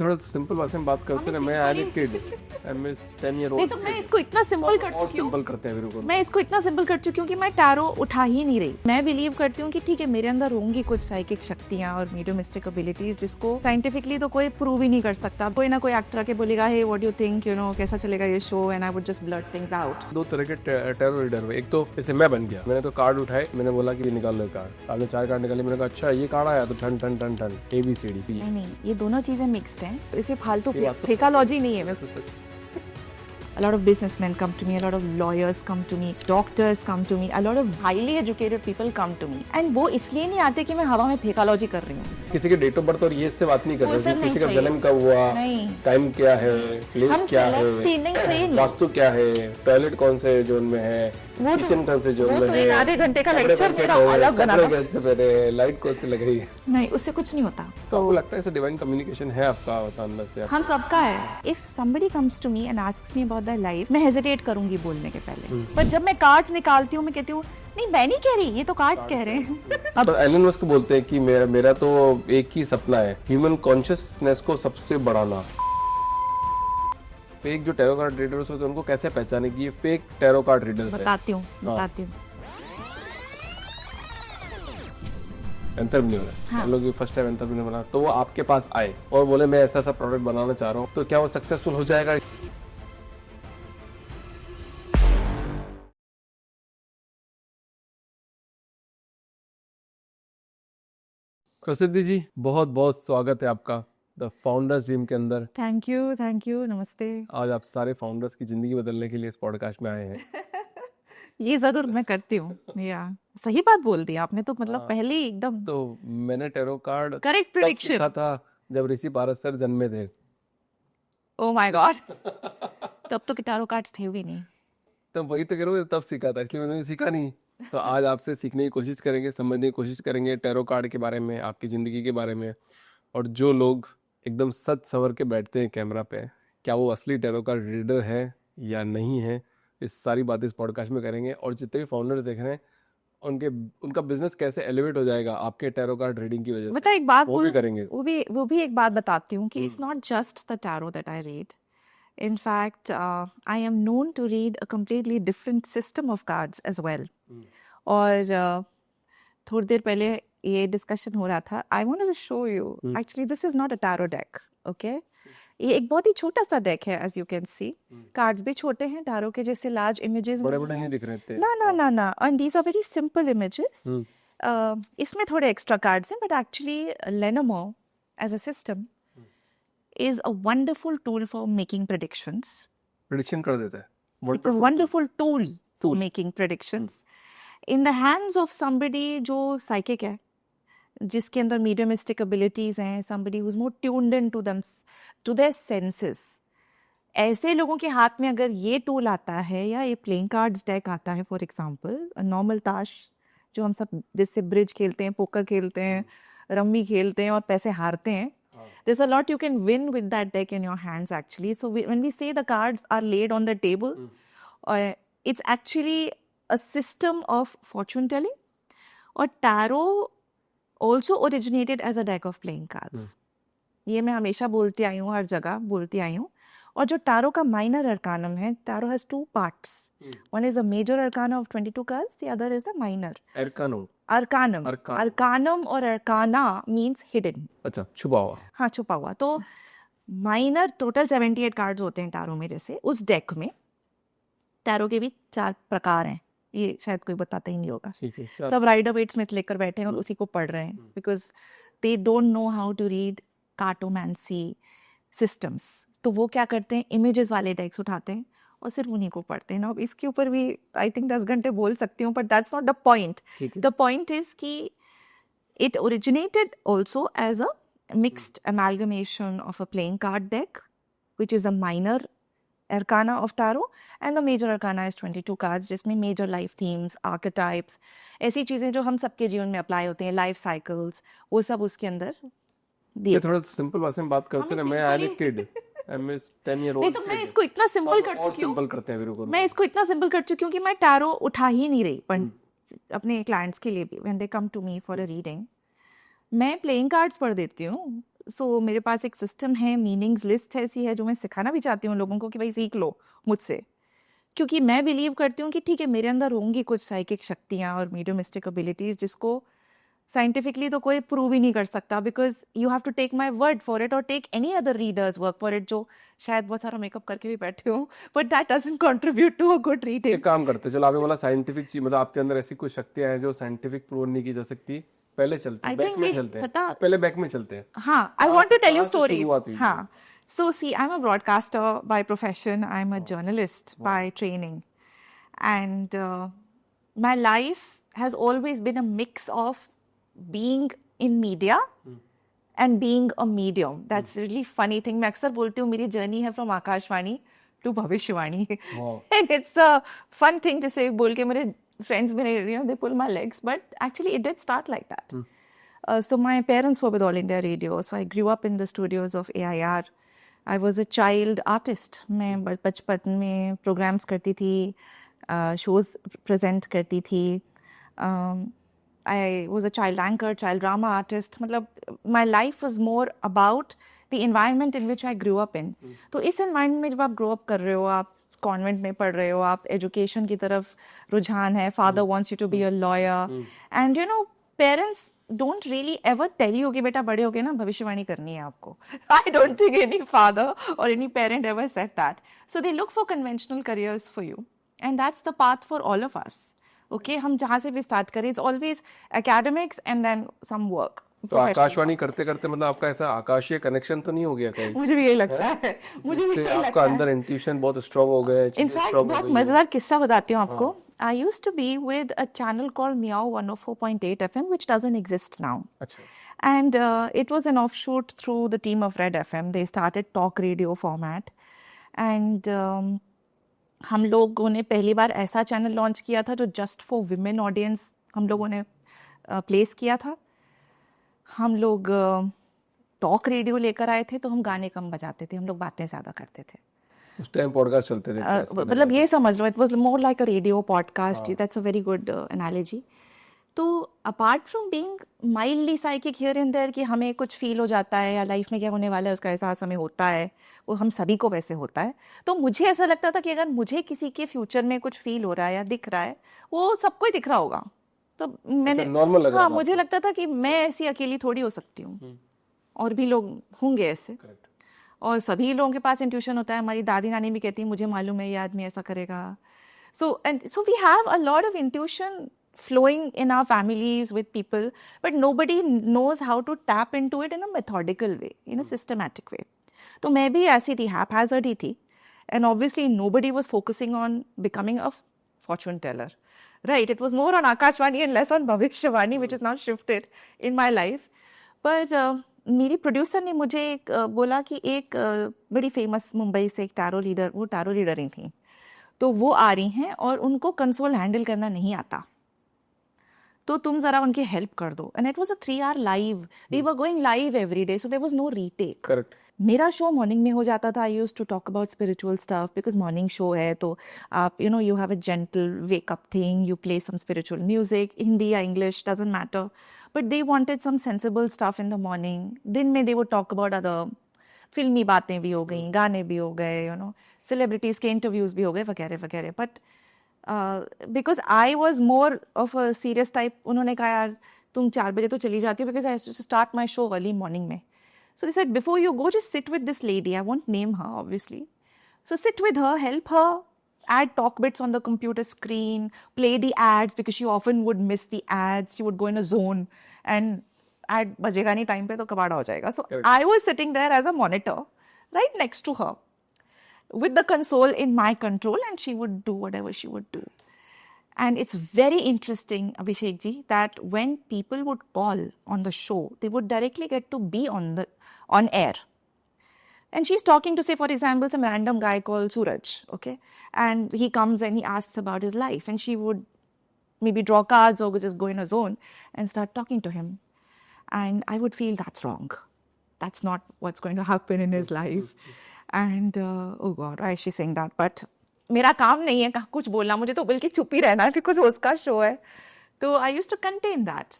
थोड़ा सिंपल भाषा में बात करते ना। मैं I am kid, I am 10 year नहीं ओल्ड। तो मैं इसको इतना सिंपल कर और चुकी हूँ। सिंपल करते हैं बिल्कुल। मैं इसको इतना सिंपल कर चुकी हूँ कि मैं टैरो उठा ही नहीं रही। मैं बिलीव करती हूँ कि ठीक है मेरे अंदर होंगी कुछ साइकिक शक्तियाँ और मीडियमिस्टिक एबिलिटीज जिसको साइंटिफिकली तो कोई प्रूव ही नहीं कर सकता। कोई ना कोई एक्टर आके बोलेगा hey what you think, you know कैसा चलेगा ये show, and I would just blurt things out. दो तरह के टैरो रीडर हुए। एक तो जैसे मैं बन गया, मैंने तो कार्ड उठाए, मैंने बोला कि निकाल लो कार्ड। आपने 4 कार्ड निकाले, मैंने कहा अच्छा ये कार्ड आया तो टन टन टन टन ABCD। नहीं, ये दोनों चीजें मिक्स्ड हैं। इसे फालतू ये बात तो फेकालॉजी नहीं है। मैं सच। A lot of businessmen come to me, a lot of lawyers come to me, doctors come to me, a lot of highly educated people come to me. And वो इसलिए नहीं आते कि मैं हवा में फेकालॉजी कर रही हूँ। किसी के डेट ऑफ बर्थ और ये से बात नहीं कर वो रहे सब थे, नहीं किसी का चाहिए। जन्म कब हुआ, नहीं। टाइम क्या है, प्लेस हम क्या celebrity नहीं है, चाहिए। वास्तु क्या है, टॉयलेट कौन से जोन में है, वो तो- किचन कौन से जोन वो में तो है, एक आधे घंटे का कपड़े लेक्चर कौन से मेरा पहने, अलग बना कपड़े था। कैसे पहने, लाइट कौन सी लग रही है। नहीं, उससे कुछ नहीं होता। तो आपको लगता है ऐसे डिवाइन कम्युनिकेशन है आपका होता अंदर से? हम सबका है। If somebody comes to me and asks me about their life, मैं हेजिटेट करूंगी बोलने के पहले। पर जब मैं कार्ड्स निकालती हूँ मैं कहती हूँ नहीं मैं नहीं कह रही, ये तो कार्ड्स कह रहे हैं। अब एलन मस्क बोलते हैं कि मेरा तो एक ही सपना है, ह्यूमन कॉन्शियसनेस को सबसे बढ़ाना। फेक जो टैरो कार्ड रीडर्स होते हैं उनको कैसे पहचाने कि ये फेक टैरो कार्ड रीडर्स है? बताती हूँ। एंटरप्रेन्योर है। हाँ। हम लोग फर्स्ट टाइम एंटरप्रेन्योर बना तो वो आपके पास आए और बोले मैं ऐसा प्रोडक्ट बनाना चाह रहा हूँ, तो क्या वो सक्सेसफुल हो जाएगा? प्रसिद्धि जी, बहुत बहुत स्वागत है आपका द फाउंडर्स टीम के अंदर। थैंक यू, नमस्ते। आज आप सारे फाउंडर्स की जिंदगी बदलने के लिए इस पॉडकास्ट में आए हैं। ये जरूर मैं करती हूँ। या सही बात बोल दी आपने तो, मतलब हाँ। पहले ही एकदम तो मैंने टैरो कार्ड करेक्ट तब प्रेडिक्शन। सीखा था जब ऋषि पारस सर जन्मे थे। ओह माय गॉड, तब तो गिटारो कार्ड्स थे भी नहीं। तब वही तो कह रहा हूँ, तब सीखा था इसलिए मैंने सीखा नहीं। तो आज आपसे सीखने की कोशिश करेंगे, समझने की कोशिश करेंगे टैरो कार्ड के बारे में, आपकी ज़िंदगी के बारे में। और जो लोग एकदम सच सवर के बैठते हैं कैमरा पे, क्या वो असली टैरो कार्ड रीडर है या नहीं है, इस सारी बातें इस पॉडकास्ट में करेंगे। और जितने भी फाउंडर्स देख रहे हैं उनका बिजनेस कैसे एलिवेट हो जाएगा आपके टैरो कार्ड रीडिंग की वजह बता से, एक बात वो भी करेंगे। वो भी एक बात बताती हूँ कि it's not just the tarot that I read. In fact, I am known to read a completely different system of cards as well. और थोड़ी देर पहले ये डिस्कशन हो रहा था. I wanted to show you. Actually, this is not a tarot deck. Okay? ये एक बहुत ही छोटा सा डेक है, as you can see. Cards भी छोटे हैं, टैरो के जैसे लार्ज इमेजेस बड़े बड़े नहीं दिख रहे थे। ना. And these are very simple images. इसमें थोड़े एक्स्ट्रा कार्ड्स हैं, but actually Lenormand as a system is a wonderful tool for making predictions. Prediction कर देता है। A wonderful tool for making predictions. In the hands of somebody जो psychic है, जिसके अंदर mediumistic abilities हैं, somebody who's more tuned in to their senses. ऐसे लोगों के हाथ में अगर ये टूल आता है या ये प्लेइंग कार्ड्स डेक आता है, फॉर एग्जांपल नॉर्मल ताश जो हम सब जिससे ब्रिज खेलते हैं, पोकर खेलते हैं, रम्मी खेलते हैं और पैसे हारते हैं, there's a lot you can win with that deck in your hands actually. So when we say the cards are laid on the table, it's actually a system of fortune telling. और tarot also originated as a deck of playing cards. ये मैं हमेशा बोलती आई हूँ, हर जगह बोलती आई हूँ. और जो टारो का माइनर अर्कानम है, tarot has 2 parts. One is the major arcana of 22 cards, the other is the minor. Arcanum. Arcanum और arcana means hidden. अच्छा, छुपा हुआ। हाँ, छुपा हुआ. तो माइनर टोटल 78 कार्ड्स होते हैं टारो में. जैसे उस डेक में टारो के भी 4 प्रकार हैं. ये शायद कोई बताता ही नहीं होगा. सब राइडर वेट स्मिथ लेकर बैठे हैं और उसी को पढ़ रहे हैं, because they don't know how to read cartomancy systems. तो वो क्या करते हैं, इमेजेस वाले डेक्स उठाते हैं और सिर्फ उन्हीं को पढ़ते हैं ना. अब इसके ऊपर भी आई थिंक 10 घंटे बोल सकती हूँ, but that's not the point. The point is कि it originated also as a mixed amalgamation of a playing card deck, which is the minor arcana of tarot, and the major arcana is 22 cards, जिसमें major life themes, archetypes, ऐसी चीजें जो हम सबके जीवन में apply होते हैं, लाइफ साइकिल्स, वो सब उसके अंदर दिए. थोड़ा सिंपल भाषा में बात करते हैं ना। मैं I am kid, I am 10 year old. नहीं तो मैं इसको इतना सिंपल कर और चुकी हूँ. सिंपल करते हैं बिल्कुल। मैं इसको इतना सिंपल कर चुकी हूँ कि मैं टैरो उठा ही नहीं रही. पर अपने क्लाइंट्स के लिए भी, when they come to me for a reading, मैं प्लेइंग कार्ड्स पढ़ देती हूँ. सो मेरे पास एक सिस्टम है, मीनिंग्स लिस्ट ऐसी है जो मैं सिखाना भी चाहती हूँ लोगों को कि भाई सीख लो मुझसे, क्योंकि मैं बिलीव करती हूँ कि ठीक है मेरे अंदर होंगी कुछ साइकिक शक्तियाँ और मीडियमिस्टिक एबिलिटीज जिसको साइंटिफिकली तो कोई प्रूव ही नहीं कर सकता, because you have to take my word for it और take any other readers work for it जो शायद बहुत सारा मेकअप करके भी बैठे हो, but that doesn't contribute to a good reading. एक काम करते हैं, चलो आपने बोला साइंटिफिक चीज, मतलब आपके अंदर ऐसी कुछ शक्तियां हैं जो साइंटिफिक प्रूव नहीं की जा सकती। पहले चलते हैं आई बैक थिंक में, ये चलते हैं पता, पहले बैक में चलते हैं। हाँ, आई कहाँ वॉन्ट से टू टेल यू कहाँ से स्टोरीज। शुरुआत हुई थी? हाँ, so see, I'm a broadcaster by profession, I'm a journalist by training, and my life has always been a mix of being in media and being a medium. That's really funny thing. मैं अक्सर बोलती हूँ मेरी journey है from Akashvani to भविष्यवाणी, Wow. and it's a fun thing to say. बोल के मेरे friends मेरे they pull my legs, but actually it did start like that. So my parents were with All India Radio, so I grew up in the studios of AIR. I was a child artist. मैं बचपन में programs करती थी, shows present करती थी. I was a child anchor, child drama artist. मतलब my life was more about the environment in which I grew up in. तो इस environment में जब आप grow up कर रहे हो, आप कॉन्वेंट में पढ़ रहे हो, आप एजुकेशन की तरफ रुझान है, father wants you to be a lawyer, and you know parents don't really ever tell you कि बेटा बड़े होके ना भविष्यवाणी करनी है आपको. I don't think any father और any parent ever said that. So they look for conventional careers for you, and that's the path for all of us. Okay, हम जहाँ से भी स्टार्ट करें, it's always academics and then some work. तो आकाशवाणी करते करते मतलब आपका ऐसा आकाशीय कनेक्शन तो नहीं हो गया कहीं? मुझे भी यही लगता है, मुझे भी जिससे यही आपका लगता है. अंदर इंट्यूशन बहुत स्ट्रांग हो गया है, चीजें इनफैक्ट strong हो बहुत गई हैं। मजेदार किस्सा बताती हूँ आपको. I used to be with a channel called Meow 104.8 FM which doesn't exist now. अच्छा, And it was an offshoot through the team of Red FM. They started talk radio format. And हम लोगों ने पहली बार ऐसा channel launch किया था जो just for women audience हम लोगों ने प्लेस किया था. हम लोग टॉक रेडियो लेकर आए थे, तो हम गाने कम बजाते थे, हम लोग बातें ज़्यादा करते थे. उस टाइम पॉडकास्ट चलते थे कैसे मतलब ये समझ लो, it was more like a radio podcast. That's a very good analogy. तो apart from being mildly psychic here and there कि हमें कुछ फील हो जाता है या लाइफ में क्या होने वाला है उसका एहसास हमें होता है, वो हम सभी को वैसे होता है. तो मुझे ऐसा लगता था कि अगर मुझे किसी के फ्यूचर में कुछ फील हो रहा है या दिख रहा है, वो सबको ही दिख रहा होगा. तो मैंने नॉर्मल लग रहा हाँ, था मुझे आपको? लगता था कि मैं ऐसी अकेली थोड़ी हो सकती हूँ, और भी लोग होंगे ऐसे. Correct. और सभी लोगों के पास इंट्यूशन होता है. हमारी दादी नानी भी कहती है मुझे मालूम है ये आदमी ऐसा करेगा. So we have a lot of intuition flowing in our families with people, but nobody knows how to tap into it in a methodical way, in a systematic way. तो मैं भी ऐसी थी, haphazard ही थी, and obviously nobody was focusing on becoming a fortune teller, right? It was more on Akashvani and less on Bhavishyavani, which is now shifted in my life. But मेरी producer ने मुझे एक बोला कि एक बड़ी फेमस मुंबई से एक टैरो लीडर, वो टैरो लीडर ही थी, तो वो आ रही हैं और उनको कंसोल हैंडल करना नहीं आता, तो तुम ज़रा उनकी हेल्प कर दो. And it was a 3 hour live. We were going live every day, so there was no retake. Correct. मेरा शो मॉर्निंग में हो जाता था. I use to talk about spiritual stuff because morning show है, तो आप you know you have a gentle wake up thing, you play some spiritual music, Hindi या English doesn't matter, but they wanted some sensible stuff in the morning. दिन में they would talk about other फिल्मी बातें भी हो गई, गाने भी हो गए, यू नो सेलिब्रिटीज़ के इंटरव्यूज़ भी हो गए वगैरह वगैरह. But because I was more of a serious type. उन्होंने कहा यार तुम 4 बजे तो चली जाती हो, because I start my show early morning में. So they said, before you go, just sit with this lady. I won't name her, obviously. So sit with her, help her, add talk bits on the computer screen, play the ads because she often would miss the ads. She would go in a zone and ad bajega nahi time pe to kabada ho jayega. So Correct. I was sitting there as a monitor right next to her with the console in my control, and she would do whatever she would do. And it's very interesting, Abhishek ji, that when people would call on the show, they would directly get to be on air. And she's talking to, say, for example, some random guy called Suraj, okay? And he comes and he asks about his life. And she would maybe draw cards or just go in a zone and start talking to him. And I would feel that's wrong. That's not what's going to happen in his life. And, oh God, why is she saying that? But मेरा काम नहीं है कुछ बोलना, मुझे तो बल्कि चुप ही रहना है बिकॉज उसका शो है. तो I used to contain that,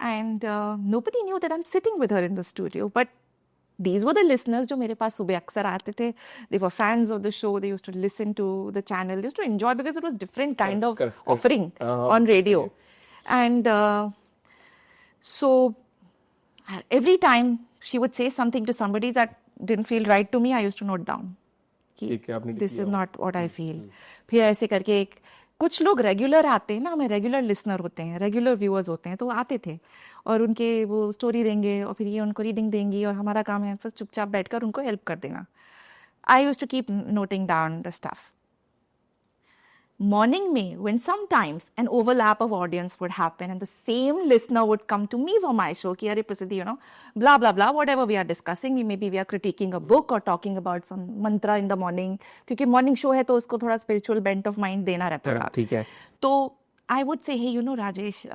and nobody knew that I'm sitting with her in the studio, but These were the listeners जो मेरे पास सुबह अक्सर आते थे. They were fans of the show. They used to listen to the channel. They used to enjoy because it was different kind of correct. offering on radio. And so every time she would say something to somebody that didn't feel right to me, I used to note down. ठीक है, आपने This लिख is लिया। not what I feel. फिर ऐसे करके कुछ लोग रेगुलर आते हैं ना, हमें रेगुलर लिसनर होते हैं, रेगुलर व्यूअर्स होते हैं, तो वो आते थे और उनके वो स्टोरी देंगे और फिर ये उनको रीडिंग देंगी और हमारा काम है बस चुपचाप बैठकर उनको हेल्प कर देना. I use to keep noting down the stuff. Morning में, when sometimes an overlap of audience would happen and the same listener would come to me for my show, कि अरे प्रसिद्धि, you know, blah, blah, blah, whatever we are discussing, maybe we are critiquing a book or talking about some mantra in the morning, क्योंकि morning show है तो उसको थोड़ा spiritual bent of mind देना रहता था. ठीक है. तो I would say, hey, you know, Rajesh,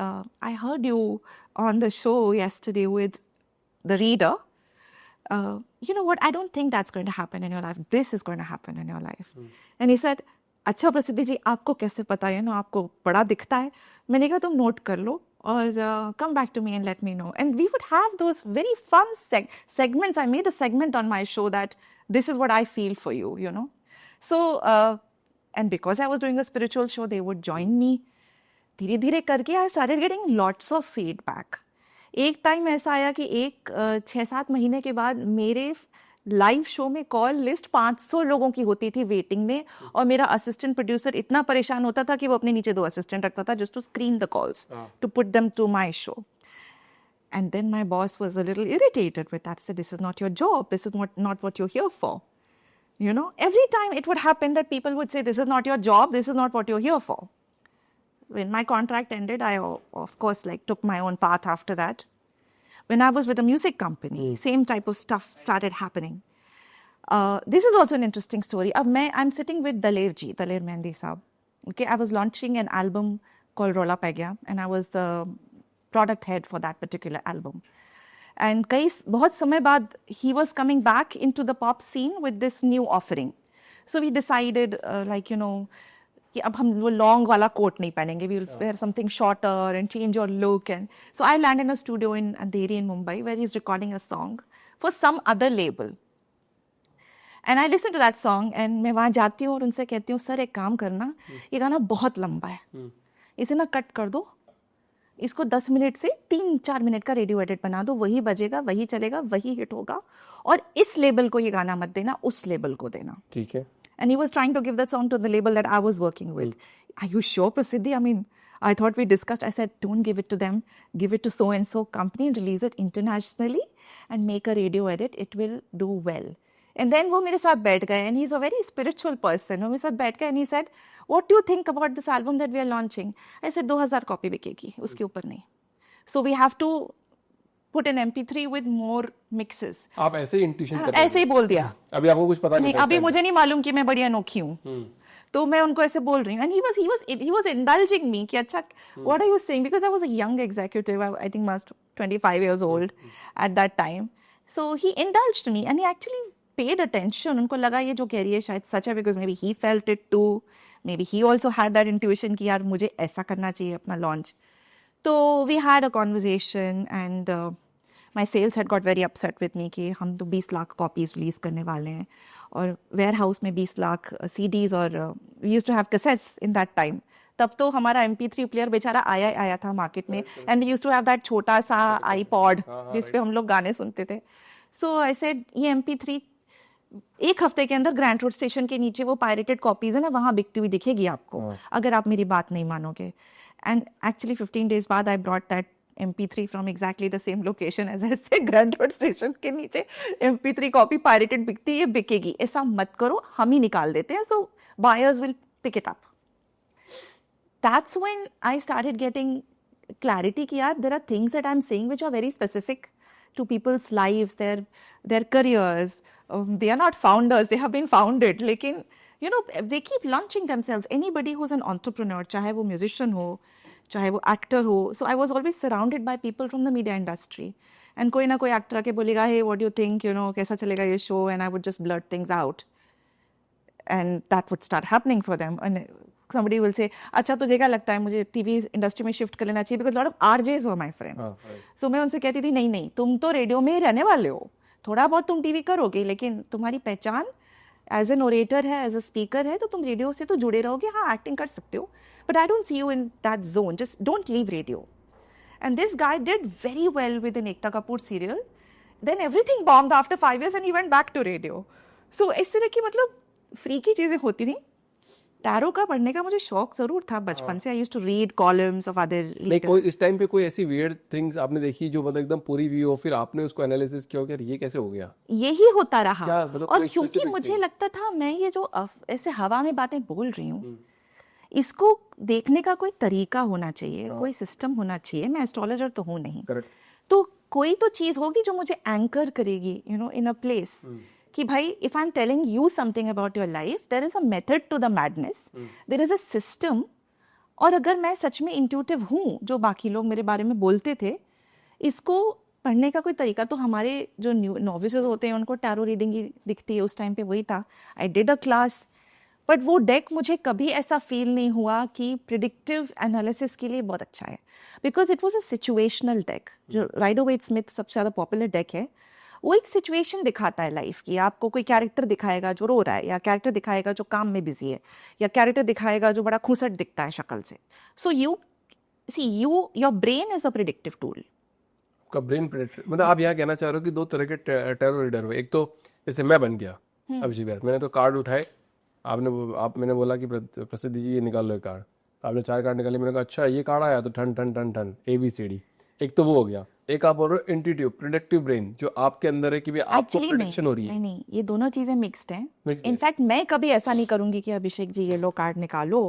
I heard you on the show yesterday with the reader. You know what, I don't think that's going to happen in your life. This is going to happen in your life. And he said, अच्छा प्रसिद्धि जी, आपको कैसे पता है ना, आपको बड़ा दिखता है. मैंने कहा तुम नोट कर लो और come back to me and let me know. And we would have those very fun segments. I made a segment on my show that this is what I feel for you, you know. So, and because I was doing a spiritual show, they would join me. धीरे धीरे करके I started getting lots of feedback. एक time ऐसा आया कि 6-7 महीने के बाद मेरे लाइव शो में कॉल लिस्ट 500 लोगों की होती थी वेटिंग में, और मेरा असिस्टेंट प्रोड्यूसर इतना परेशान होता था कि वो अपने नीचे 2 असिस्टेंट रखता था just to screen the calls to put them to my show. And then my boss was a little irritated with that. Said this is not your job, this is not what you are here for. You know, every time it would happen that people would say, this is not your job, this is not what you're here for. When my contract ended, I, of course, like took my own path after that. When I was with a music company, same type of stuff started happening. This is also an interesting story. I'm sitting with Daler Mehndi Saab. Okay, I was launching an album called Rola Pegya, and I was the product head for that particular album. And बहुत समय बाद he was coming back into the pop scene with this new offering. So we decided, like, you know, कि अब हम वो long वाला coat नहीं पहनेंगे. We will wear something shorter and change your look. And so I landed in a studio in Andheri in Mumbai where he's recording a song for some other label. And I listened to that song and मैं वहाँ जाती हूँ और उनसे कहती हूँ, sir एक काम करना, ये गाना बहुत लंबा है, इसे ना कट कर दो, इसको 10 मिनट से 3-4 मिनट का रेडियो एडिट बना दो, वही बजेगा, वही चलेगा, वही हिट होगा, और इस लेबल को ये गाना मत देना, उस लेबल को देना. ठीक है. And he was trying to give that song to the label that I was working with. Are you sure, Prasiddhi? I mean, I thought we discussed. I said, don't give it to them. Give it to so-and-so company and release it internationally and make a radio edit. It will do well. And then वो मेरे साथ बैठ गए, and he's a very spiritual person. वो मेरे साथ बैठ गए and he said, what do you think about this album that we are launching? I said, 2000 copy बिकेगी, उसके ऊपर नहीं. So we have to put an MP3 with more mixes. आप ऐसे ही इंट्यूशन कर रहे ऐसे ही बोल दिया. अभी आपको कुछ पता नहीं. अभी मुझे नहीं मालूम कि मैं बड़ी अनोखी हूँ. तो मैं उनको ऐसे बोल रही हूँ. And he was indulging me कि अच्छा, what are you saying? Because I was a young executive. I think must 25 years old at that time. So he indulged me and he actually paid attention. उनको लगा ये जो कह रही है शायद सच है, because maybe he felt it too. Maybe he also had that intuition कि यार मुझे ऐसा करना चाहिए अपना launch. So we had a conversation and my sales head got very upset with me कि हम तो 20 लाख copies release करने वाले हैं और warehouse में 20 लाख CDs, और we used to have cassettes in that time. तब तो हमारा MP3 प्लेयर बेचारा आया था मार्केट में, and we used to have that छोटा सा iPod जिस पे हम लोग गाने सुनते थे. So I said, ये MP3 एक हफ्ते के अंदर ग्रैंड रोड स्टेशन के नीचे वो पायरेटेड कॉपीज है ना, वहां बिकती हुई दिखेगी आपको, अगर आप मेरी बात नहीं मानोगे. एंड एक्चुअली 15 days बाद I brought that MP3 from exactly the same location as ऐसे ग्रैंड रोड स्टेशन के नीचे MP3 कॉपी पायरेटेड बिकती है, ये बिकेगी, ऐसा मत करो, हम ही निकाल देते हैं, so buyers will pick it up. That's when I started getting clarity कि यार there are things that I am saying which are very specific to people's lives, their careers. They are not founders, they have been founded. लेकिन you know, they keep launching themselves. Anybody who's an entrepreneur, चाहे वो musician हो, चाहे वो actor हो. So I was always surrounded by people from the media industry. And कोई ना कोई actor आके बोलेगा, hey, what do you think, you know, कैसा चलेगा ये show? And I would just blurt things out. And that would start happening for them. And somebody will say, अच्छा तुझे क्या लगता है मुझे टीवी इंडस्ट्री में शिफ्ट कर लेना चाहिए, because a lot of RJs were my friends. So मैं उनसे कहती थी नहीं तुम तो रेडियो में ही रहने वाले हो, थोड़ा बहुत तुम टीवी करोगे, लेकिन तुम्हारी पहचान एज एन ओरेटर है, एज अ स्पीकर है, तो तुम रेडियो से तो जुड़े रहोगे. हाँ, एक्टिंग कर सकते हो, but I don't C you in that zone. Just don't leave radio. And this guy did very well with an Ekta Kapoor serial. Then everything bombed after 5 years and he went back to radio. So इस तरह की मतलब free की चीज़ें होती थी. Tarot का पढ़ने का मुझे शौक जरूर था बचपन से. I used to read columns of other. नहीं, कोई इस टाइम पे कोई ऐसी वियर्ड थिंग्स आपने देखी जो मतलब एकदम पूरी व्यू हो, फिर आपने उसको एनालिसिस किया हो कि यार ये कैसे हो गया? यही होता रहा. क्या मतलब और कोई क्योंकि specific मुझे thing? लगता था मैं ये जो ऐसे हवा में बातें बोल रही हूँ, इसको देखने का कोई तरीका होना चाहिए, कोई सिस्टम होना चाहिए. मैं एस्ट्रोलॉजर तो हूँ नहीं, करेक्ट. तो कोई तो चीज़ होगी जो मुझे एंकर करेगी, you know, in a place. कि भाई, if I am telling you something about your life, there is a method to the madness, there is a system. और अगर मैं सच में इंट्यूटिव हूँ, जो बाकी लोग मेरे बारे में बोलते थे, इसको पढ़ने का कोई तरीका तो हमारे जो नोविसेस होते हैं उनको टैरो रीडिंग ही दिखती है. उस टाइम पे वही था. I did a class, but वो डेक मुझे कभी ऐसा फील नहीं हुआ कि प्रिडिक्टिव एनालिसिस के लिए बहुत अच्छा है, because it was a situational deck. जो राइडर वेट स्मिथ सबसे ज़्यादा पॉपुलर डेक है, वो एक सिचुएशन दिखाता है लाइफ की. आपको कोई कैरेक्टर दिखाएगा जो रो रहा है, या कैरेक्टर दिखाएगा जो काम में बिजी है, या कैरेक्टर दिखाएगा जो बड़ा खुसट दिखता है शक्ल से. So your brain is a predictive tool. आपका ब्रेन प्रेडिक्टर, मतलब आप यहाँ कहना चाह रहे हो कि दो तरह के टैरो रीडर हो. एक तो जैसे मैं बन गया अभिषेक व्यास, मैंने तो कार्ड उठाए, मैंने बोला कि प्रसिद्धि जी ये निकाल लो कार्ड. आपने 4 कार्ड निकाले, मैंने कहा अच्छा ये कार्ड आया तो ठन ठन ठन ठन ABCD. एक तो वो हो गया. एक आप बोल रहे हो इंट्यूटिव प्रिडिक्टिव ब्रेन जो आपके अंदर है कि भाई आपको प्रेडिक्शन हो रही है. नहीं, ये दोनों चीजें मिक्स्ड हैं. Mixed है. इनफैक्ट मैं कभी ऐसा नहीं करूंगी कि अभिषेक जी ये लो कार्ड निकालो,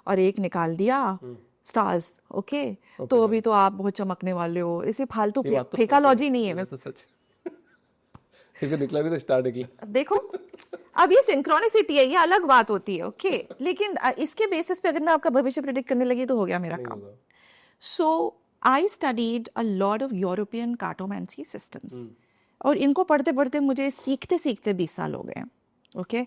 और एक निकाल दिया स्टार्स, ओके, तो अभी तो आप बहुत चमकने वाले हो. इसे फालतू ये बात तो फेकालॉजी नहीं है. ये तो सच. ठीक है, निकला भी तो स्टार निकला. देखो, अब ये सिंक्रोनिसिटी है, ये अलग बात होती है, ओके. लेकिन इसके बेसिस पे अगर मैं आपका भविष्य प्रेडिक्ट करने लगी तो हो गया मेरा काम. So I studied a lot of European cartomancy systems, और इनको पढ़ते पढ़ते मुझे सीखते सीखते 20 साल हो गए. Okay,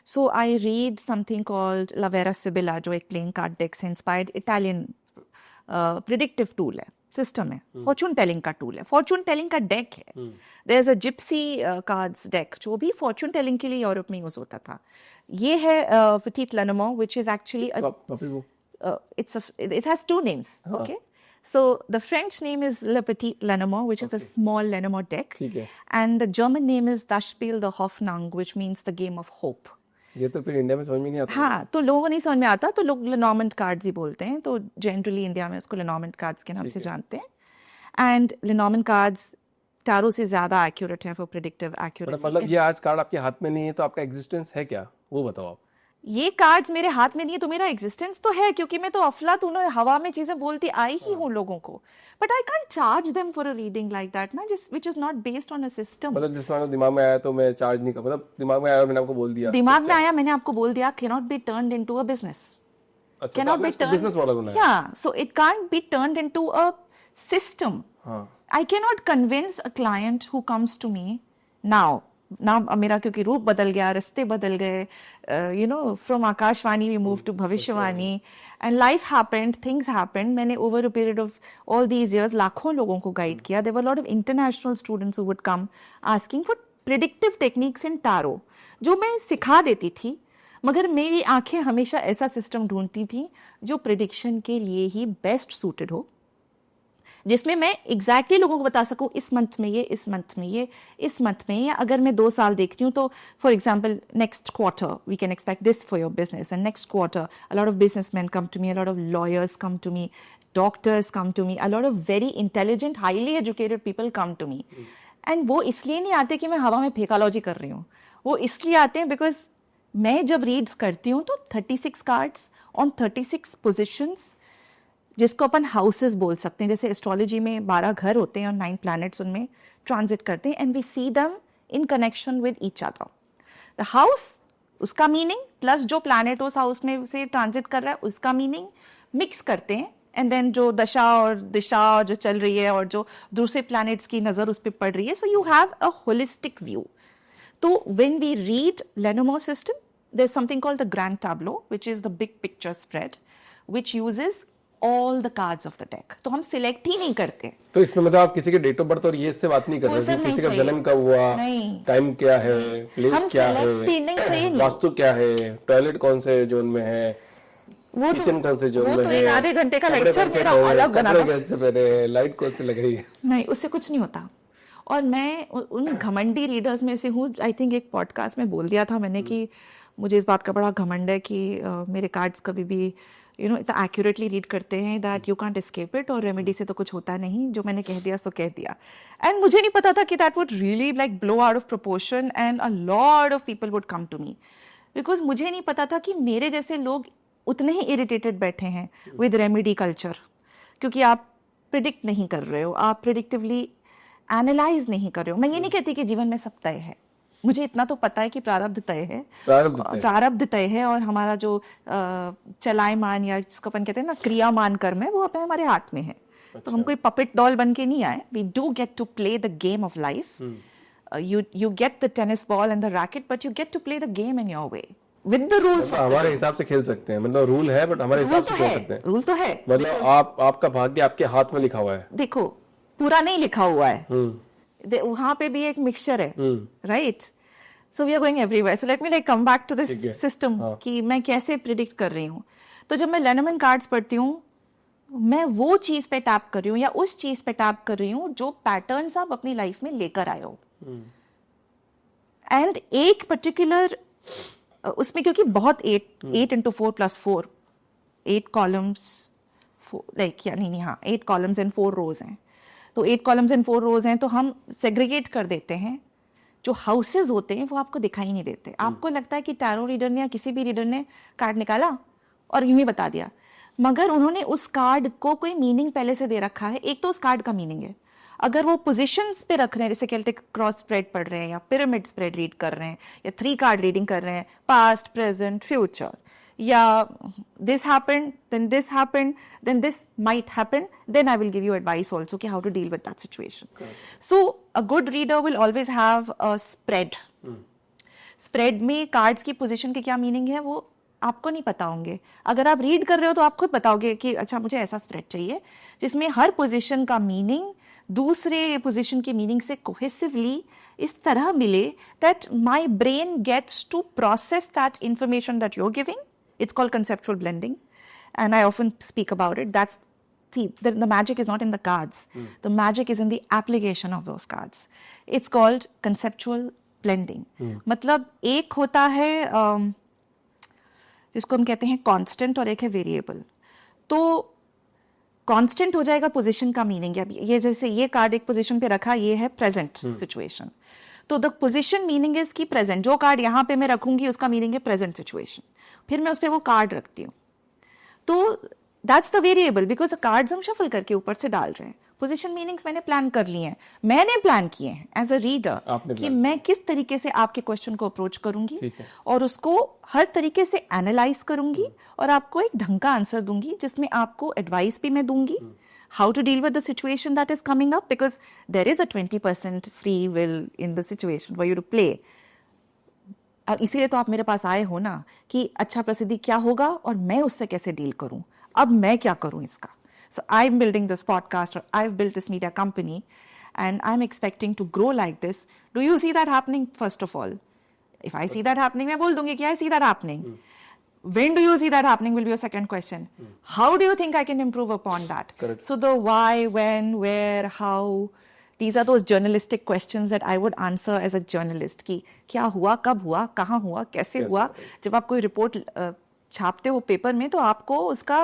so I read something called La Vera Sibilla, जो एक प्लेइंग कार्ड डेक से इंस्पायर्ड इटालियन प्रिडिक्टिव टूल है, सिस्टम है, फॉर्चून टेलिंग का टूल है, फॉर्चून टेलिंग का डेक है. There is a gypsy cards deck जो भी फॉर्चून टेलिंग के लिए यूरोप में यूज होता था. ये है Petit Lenormand, which is actually it has 2 names. Okay, so the French name is Le Petit Lenormand, which is a small Lenormand deck, and the German name is Das Spiel der Hoffnung, which means the game of hope. ये तो फिर India में समझ में नहीं आता. हाँ, तो लोगों को नहीं समझ में आता, तो लोग लेनॉर्मंड कार्ड्स ही बोलते हैं. तो जनरली इंडिया में उसको लेनॉर्मंड कार्ड्स के नाम से जानते हैं. एंड लेनॉर्मंड कार्ड्स टैरो से ज्यादा एक्यूरेट है फॉर प्रिडिक्टिव एक्यूरेसी. मतलब ये आज कार्ड आपके हाथ में नहीं है तो आपका एग्जिस्टेंस है क्या, वो बताओ आप. ये कार्ड्स मेरे हाथ में नहीं है तो मेरा एग्जिस्टेंस तो है, क्योंकि मैं तो अफलातून हवा में चीजें बोलती आई ही हूँ लोगों को. But I can't charge them for a reading like that ना, which is not based on a system. मतलब जिस समय दिमाग में आया तो मैं चार्ज नहीं कर, मतलब दिमाग में आया और मैंने आपको बोल दिया. दिमाग में आया, मैंने आपको बोल दिया, can not be turned into a business. अच्छा, cannot be turned. Business model बनाया. Yeah, so it can't be turned into a system. I cannot convince a client who comes to me now. मेरा क्योंकि रूप बदल गया, रास्ते बदल गए, you know, from Akashvani we moved to भविष्यवाणी, and life happened, things happened. मैंने over a period of all these years लाखों लोगों को गाइड किया. There were a lot of international students who would come asking for predictive techniques in tarot, जो मैं सिखा देती थी. मगर मेरी आंखें हमेशा ऐसा सिस्टम ढूंढती थी जो प्रिडिक्शन के लिए ही बेस्ट सूटेड हो, जिसमें मैं एग्जैक्टली लोगों को बता सकूं इस मंथ में ये, इस मंथ में ये, इस मंथ में ये. अगर मैं 2 साल देखती हूँ तो for example next quarter we can expect this for your business, and next quarter a lot of businessman come to me, a lot of lawyers come to me, doctors come to me, a lot of very intelligent highly educated people come to me. एंड वो इसलिए नहीं आते कि मैं हवा में फेकालॉजी कर रही हूँ, वो इसलिए आते हैं बिकॉज मैं जब रीड्स करती हूँ तो 36 कार्ड्स ऑन 36 पोजिशंस, जिसको अपन हाउसेस बोल सकते हैं. जैसे एस्ट्रोलॉजी में 12 घर होते हैं और 9 प्लैनेट्स उनमें ट्रांजिट करते हैं, and we see them in connection with each other. The house, उसका मीनिंग, प्लस जो प्लैनेट उस हाउस में से ट्रांजिट कर रहा है उसका मीनिंग मिक्स करते हैं, एंड देन जो दशा और दिशा जो चल रही है और जो दूसरे प्लैनेट्स की नज़र उस पर पड़ रही है, so you have a holistic view. तो when we read Lenormand system, there's something called the grand tableau, which is the big picture spread, which uses all the cards of the deck. तो हम select ही नहीं करते. तो इसमें मतलब आप किसी के डेट ऑफ बर्थ और ये से बात नहीं कर वो रहे सब कि नहीं किसी का चाहिए. जन्म कब हुआ, नहीं. टाइम क्या है, प्लेस हम क्या select ही नहीं है, चाहिए. वास्तु क्या है, टॉयलेट कौन से जोन में है, वो किचन कौन से जोन वो में तो है, एक आधे घंटे का कपड़े लेक्चर कौन से मेरा पहने हैं, अलग बना कपड़े था. कैसे पहने हैं, लाइट कौन सी लग रही है. नहीं, उससे कुछ नहीं होता. और मैं उन घमंडी रीडर्स में से हूँ. आई थिंक एक पॉडकास्ट में बोल दिया था मैंने कि मुझे इस बात का बड़ा घमंड है कि मेरे कार्ड्स कभी भी इतना एक्यूरेटली रीड करते हैं that you can't escape it, और रेमेडी से तो कुछ होता नहीं, जो मैंने कह दिया सो कह दिया. एंड मुझे नहीं पता था कि that would really like blow out of proportion and a lot of people would come to me, because मुझे नहीं पता था कि मेरे जैसे लोग उतने ही इरिटेटेड बैठे हैं विद रेमेडी कल्चर, क्योंकि आप प्रिडिक्ट नहीं कर रहे हो, आप प्रिडिक्टिवली एनालाइज नहीं कर रहे हो. मैं ये नहीं कहती कि जीवन में सब तय है, मुझे इतना तो पता है कि प्रारब्ध तय है, प्रारब्ध तय है, और हमारा जो चलायमान या जिसको अपन कहते हैं ना क्रियामान कर्म है, वो अपने हमारे हाथ में है. तो हम कोई पपेट डॉल बन के नहीं आए. We do get to play the game of life. you get the tennis ball and the racket, but you get to play the game in your way with the rules. हमारे हिसाब से खेल सकते हैं, मतलब रूल है but हमारे हिसाब से खेल सकते हैं. रूल तो है, मतलब आपका भाग्य आपके हाथ में लिखा हुआ है. देखो पूरा नहीं लिखा हुआ है, वहां पे भी एक मिक्सचर है, right. So we are going everywhere. So let me like come back to this system कि मैं कैसे प्रिडिक्ट कर रही हूँ. तो जब मैं लेनोमैन कार्ड्स पढ़ती हूँ, मैं वो चीज पे टैप कर रही हूँ या उस चीज पे टैप कर रही हूँ जो पैटर्न्स आप अपनी लाइफ में लेकर आए हो. एंड एक पर्टिकुलर उसमें, क्योंकि बहुत 8 into 4 + 4 8 कॉलम्स, लाइक नहीं हाँ 8 कॉलम्स एंड 4 रोज हैं. तो 8 कॉलम्स एंड 4 रोज हैं, तो हम सेग्रीगेट कर देते हैं. जो हाउसेज होते हैं वो आपको दिखाई नहीं देते. आपको लगता है कि टैरो रीडर ने या किसी भी रीडर ने कार्ड निकाला और यूं ही बता दिया, मगर उन्होंने उस कार्ड को कोई मीनिंग पहले से दे रखा है. एक तो उस कार्ड का मीनिंग है, अगर वो पोजीशंस पे रख रहे हैं, जैसे कहते हैं क्रॉस स्प्रेड पढ़ रहे हैं या पिरामिड स्प्रेड रीड कर रहे हैं या 3 कार्ड रीडिंग कर रहे हैं, पास्ट प्रेजेंट फ्यूचर, या this happened, then this might happen, then I will give you advice also कि how to deal with that situation. So a good reader will always have a spread. Spread में cards की position के क्या meaning है वो आपको नहीं पता होंगे. अगर आप रीड कर रहे हो तो आप खुद बताओगे कि अच्छा मुझे ऐसा स्प्रेड चाहिए जिसमें हर पोजीशन का मीनिंग दूसरे पोजीशन के मीनिंग से कोहेसिवली इस तरह मिले that my brain gets to process that information that you're giving. It's called conceptual blending, and I often speak about it. The magic is not in the cards. The magic is in the application of those cards. It's called conceptual blending. मतलब एक होता है जिसको हम कहते हैं constant और एक है वेरिएबल. तो कांस्टेंट हो जाएगा पोजीशन का मीनिंग. ये जैसे ये कार्ड एक पोजीशन पे रखा, ये है प्रेजेंट सिचुएशन. तो द पोजीशन मीनिंग इज की प्रेजेंट. जो कार्ड यहाँ पे मैं रखूंगी उसका मीनिंग है प्रेजेंट सिचुएशन. फिर मैं उस पर वो कार्ड रखती हूँ. तो that's the variable, because cards हम शफल करके ऊपर से डाल रहे हैं. पोजीशन मीनिंग्स मैंने प्लान कर लिए हैं, मैंने प्लान किए हैं एज अ रीडर कि मैं किस तरीके से आपके क्वेश्चन को अप्रोच करूंगी और उसको हर तरीके से एनालाइज करूंगी और आपको एक ढंग का आंसर दूंगी जिसमें आपको एडवाइस भी मैं दूंगी how to deal with the situation that is coming up, because there is a 20% free will in the situation for you to play. और इसीलिए तो आप मेरे पास आए हो ना कि अच्छा प्रसिद्धि क्या होगा और मैं उससे कैसे डील करूं, अब मैं क्या करूं इसका. So I'm building this podcast, or I've built this media company, and I'm expecting to grow like this. Do you see that happening? First of all, if I see that happening, मैं बोल दूंगी कि I see that happening. When do you see that happening will be your second question. How do you think I can improve upon that? Correct. So the why, when, where, how, these are those journalistic questions that I would answer as a journalist. कि क्या हुआ, कब हुआ, कहाँ हुआ, कैसे हुआ. जब आप कोई रिपोर्ट छापते हो पेपर में तो आपको उसका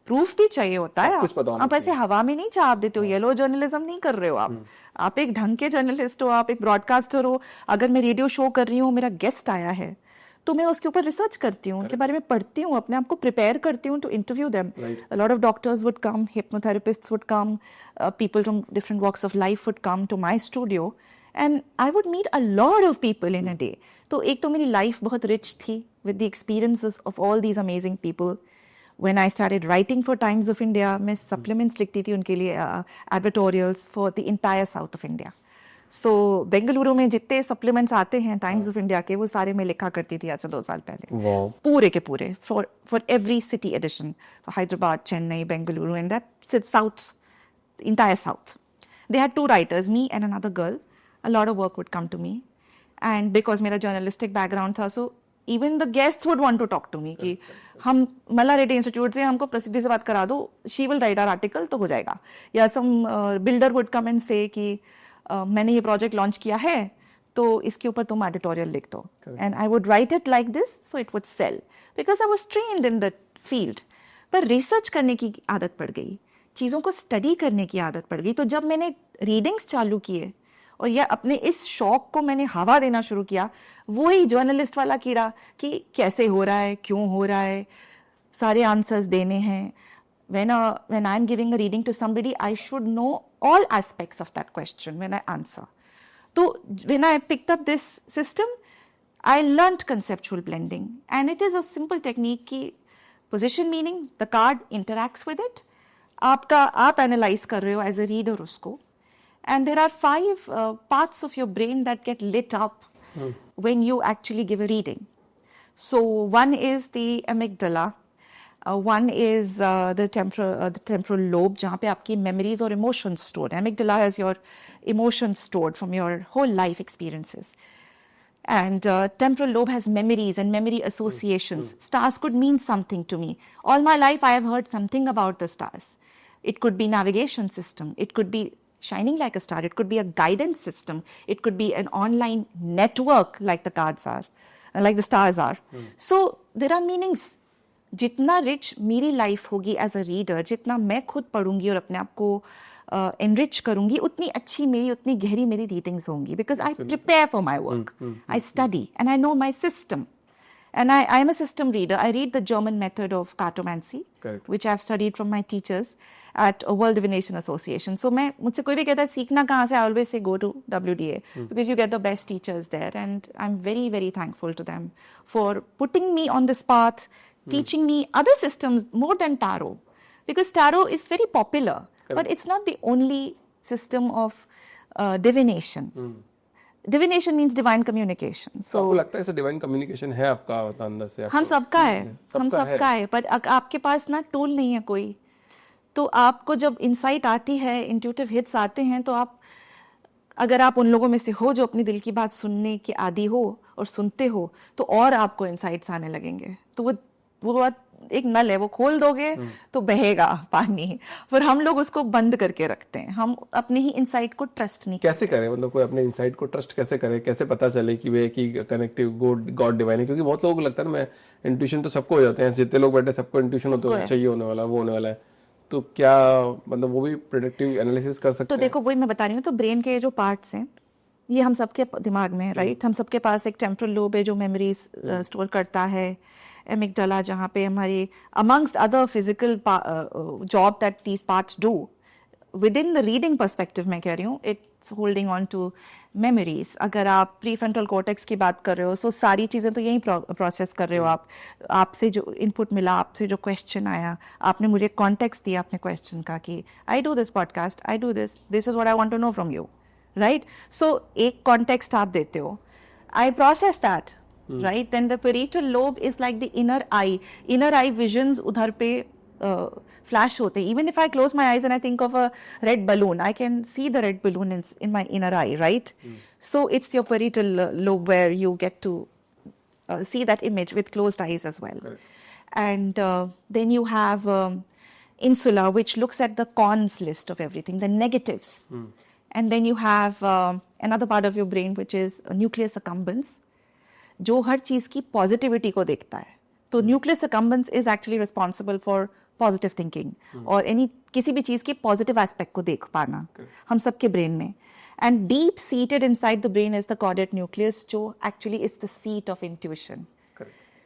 प्रूफ भी चाहिए होता है. आप ऐसे हवा में नहीं छाप देते हो. येलो जर्नलिज्म नहीं कर रहे हो आप एक ढंग के जर्नलिस्ट हो, आप एक ब्रॉडकास्टर हो. अगर मैं रेडियो शो कर रही हूँ, मेरा गेस्ट आया है, तो मैं उसके ऊपर रिसर्च करती हूँ, उनके बारे में पढ़ती हूँ, अपने आप को प्रिपेयर करती हूँ to interview them. A lot of doctors would come, hypnotherapists would come, people from different walks of life would come to my studio, and I would meet a lot of people in a day. तो एक तो मेरी life बहुत rich थी with the experiences of all these amazing people. When I started writing for Times of India, मैं supplements लिखती थी उनके लिए, advertorials for the entire South of India. सो बेंगलुरु में जितने सप्लीमेंट्स आते हैं टाइम्स ऑफ इंडिया के, वो सारे मैं लिखा करती थी आज से 2 साल पहले, वाह, पूरे के पूरे, for every city edition, Hyderabad, Chennai, Bengaluru, and that south, entire south. They had 2 writers, me and another girl. A lot of work would come to me, and because मेरा journalistic background था, so even the guests would want to talk to me कि हम मल्ला Reddy institute से, हमको प्रसिद्धि से बात करा दो, she will write our article तो हो जाएगा. या some builder would come and say कि मैंने ये project launch किया है तो इसके ऊपर तुम editorial लिख दो. And I would write it like this so it would sell because I was trained in that field. पर रिसर्च करने की आदत पड़ गई, चीज़ों को स्टडी करने की आदत पड़ गई. तो जब मैंने रीडिंग्स चालू किए और या अपने इस शौक को मैंने हवा देना शुरू किया, वही जर्नलिस्ट वाला कीड़ा कि कैसे हो रहा है, क्यों हो रहा है, सारे आंसर्स देने हैं. when I am giving a reading to somebody, I should know all aspects of that question when I answer. So when I picked up this system, I learnt conceptual blending, and it is a simple technique कि position meaning, the card interacts with it, आप analyze कर रहे हो as a reader उसको, and there are 5 parts of your brain that get lit up when you actually give a reading. So one is the amygdala, one is the temporal lobe, जहाँ पे आपकी memories और emotions stored. Amygdala has your emotions stored from your whole life experiences. And temporal lobe has memories and memory associations. Stars could mean something to me. All my life I have heard something about the stars. It could be navigation system. It could be shining like a star. It could be a guidance system. It could be an online network like the cards are, like the stars are. So there are meanings. जितना rich मेरी life होगी as a reader, जितना मैं खुद पढ़ूंगी और अपने आप को एनरिच करूंगी, उतनी अच्छी मेरी, उतनी गहरी मेरी रीडिंग्स होंगी. Because I prepare for my work, I study and I know my system. And I am a system reader. I read the German method of cartomancy, which I've studied from my teachers at a World Divination Association. So मुझसे कोई भी कहता है सीखना कहाँ से, I always say go to WDA because you get the best teachers there, and I'm very, very thankful to them for putting me on this path, teaching me other systems more than tarot, because tarot is very popular, but it's not the only system of divination. Divination means divine communication. So आपको लगता है ऐसा divine communication है आपका अंदर से? हम सबका है, हम सबका है, पर आपके पास ना टूल नहीं है कोई. तो आपको जब इंसाइट आती है, इंट्यूटिव हिट्स आते हैं, तो आप, अगर आप उन लोगों में से हो जो अपनी दिल की बात सुनने के आदी हो और सुनते हो, तो और आपको इंसाइट्स आने लगेंगे. तो वो बात एक नल है, वो खोल दोगे तो बहेगा पानी, पर हम लोग उसको बंद करके रखते हैं. हम अपने ही इंसाइट को ट्रस्ट नहीं. कैसे करें, मतलब कोई अपने इंसाइट को ट्रस्ट कैसे करे, कैसे पता चले कि वे कि कनेक्टिव गॉड डिवाइन है? क्योंकि बहुत लोगों को लगता है ना, मैं इंट्यूशन तो सबको हो जाते हैं, जितने लोग बैठे सबको इंट्यूशन होता है, चाहिए होने वाला, वो होने वाला है. तो क्या मतलब वो भी प्रेडिक्टिव एनालिसिस कर सकते हैं? तो देखो, वही मैं बता रही हूँ. तो ब्रेन के जो पार्ट्स हैं, ये हम सबके दिमाग में है, राइट? हम सबके पास एक टेम्पोरल लोब है जो मेमोरीज स्टोर करता है. amygdala जहाँ पे हमारी amongst other physical job that these parts do, within the reading perspective मैं कह रही हूँ, it's holding on to memories. अगर आप prefrontal cortex की बात कर रहे हो, so सारी चीज़ें तो यही प्रोसेस कर रहे हो आप. आपसे जो इनपुट मिला, आपसे जो क्वेश्चन आया, आपने मुझे कॉन्टेक्स्ट दिया अपने क्वेश्चन का कि I do this podcast, I do this, this is what I want to know from you, right? So एक कॉन्टेक्स्ट आप देते हो, I process that. Right? Then the parietal lobe is like the inner eye. Inner eye visions उधर पे flash होते. Even if I close my eyes and I think of a red balloon, I can see the red balloon in my inner eye, right? So it's your parietal lobe where you get to see that image with closed eyes as well. And then you have insula, which looks at the cons list of everything, the negatives. And then you have another part of your brain, which is nucleus accumbens, जो हर चीज़ की positivity को देखता है. तो nucleus accumbens is actually responsible for positive thinking और किसी भी चीज़ के पॉजिटिव एस्पेक्ट को देख पाना हम सबके ब्रेन में. And deep seated inside the brain is the caudate nucleus, जो actually is the seat of intuition.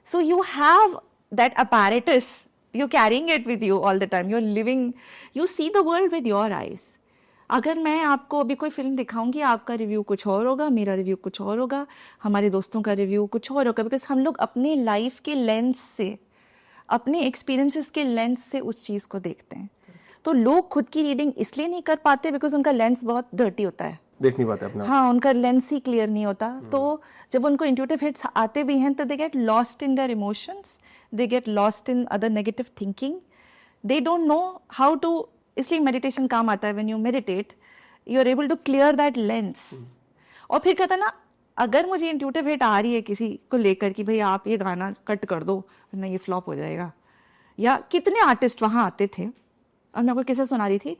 So you have that apparatus, you're carrying it with you all the time. You're living, you see the world with your eyes. अगर मैं आपको अभी कोई film दिखाऊंगी, आपका review कुछ और होगा, मेरा रिव्यू कुछ और होगा, हमारे दोस्तों का रिव्यू कुछ और होगा, बिकॉज हम लोग अपने लाइफ के लेंस से, अपने एक्सपीरियंसेस के लेंस से उस चीज़ को देखते हैं. तो लोग खुद की रीडिंग इसलिए नहीं कर पाते बिकॉज उनका लेंस बहुत डर्टी होता है. देख नहीं पाते अपना। हाँ, उनका लेंस ही क्लियर नहीं होता। तो जब उनको इंट्यूटिव हिट्स आते भी हैं तो they get lost in their emotions, they get lost in other negative thinking, they don't know how to. इसलिए मेडिटेशन काम आता है। When you meditate you are able to clear that lens. और फिर कहता ना, अगर मुझे इंट्यूटिव हिट आ रही है किसी को लेकर कि भाई आप ये गाना कट कर दो वरना ये फ्लॉप हो जाएगा, या कितने आर्टिस्ट वहाँ आते थे और मैं आपको किस्सा सुना रही थी,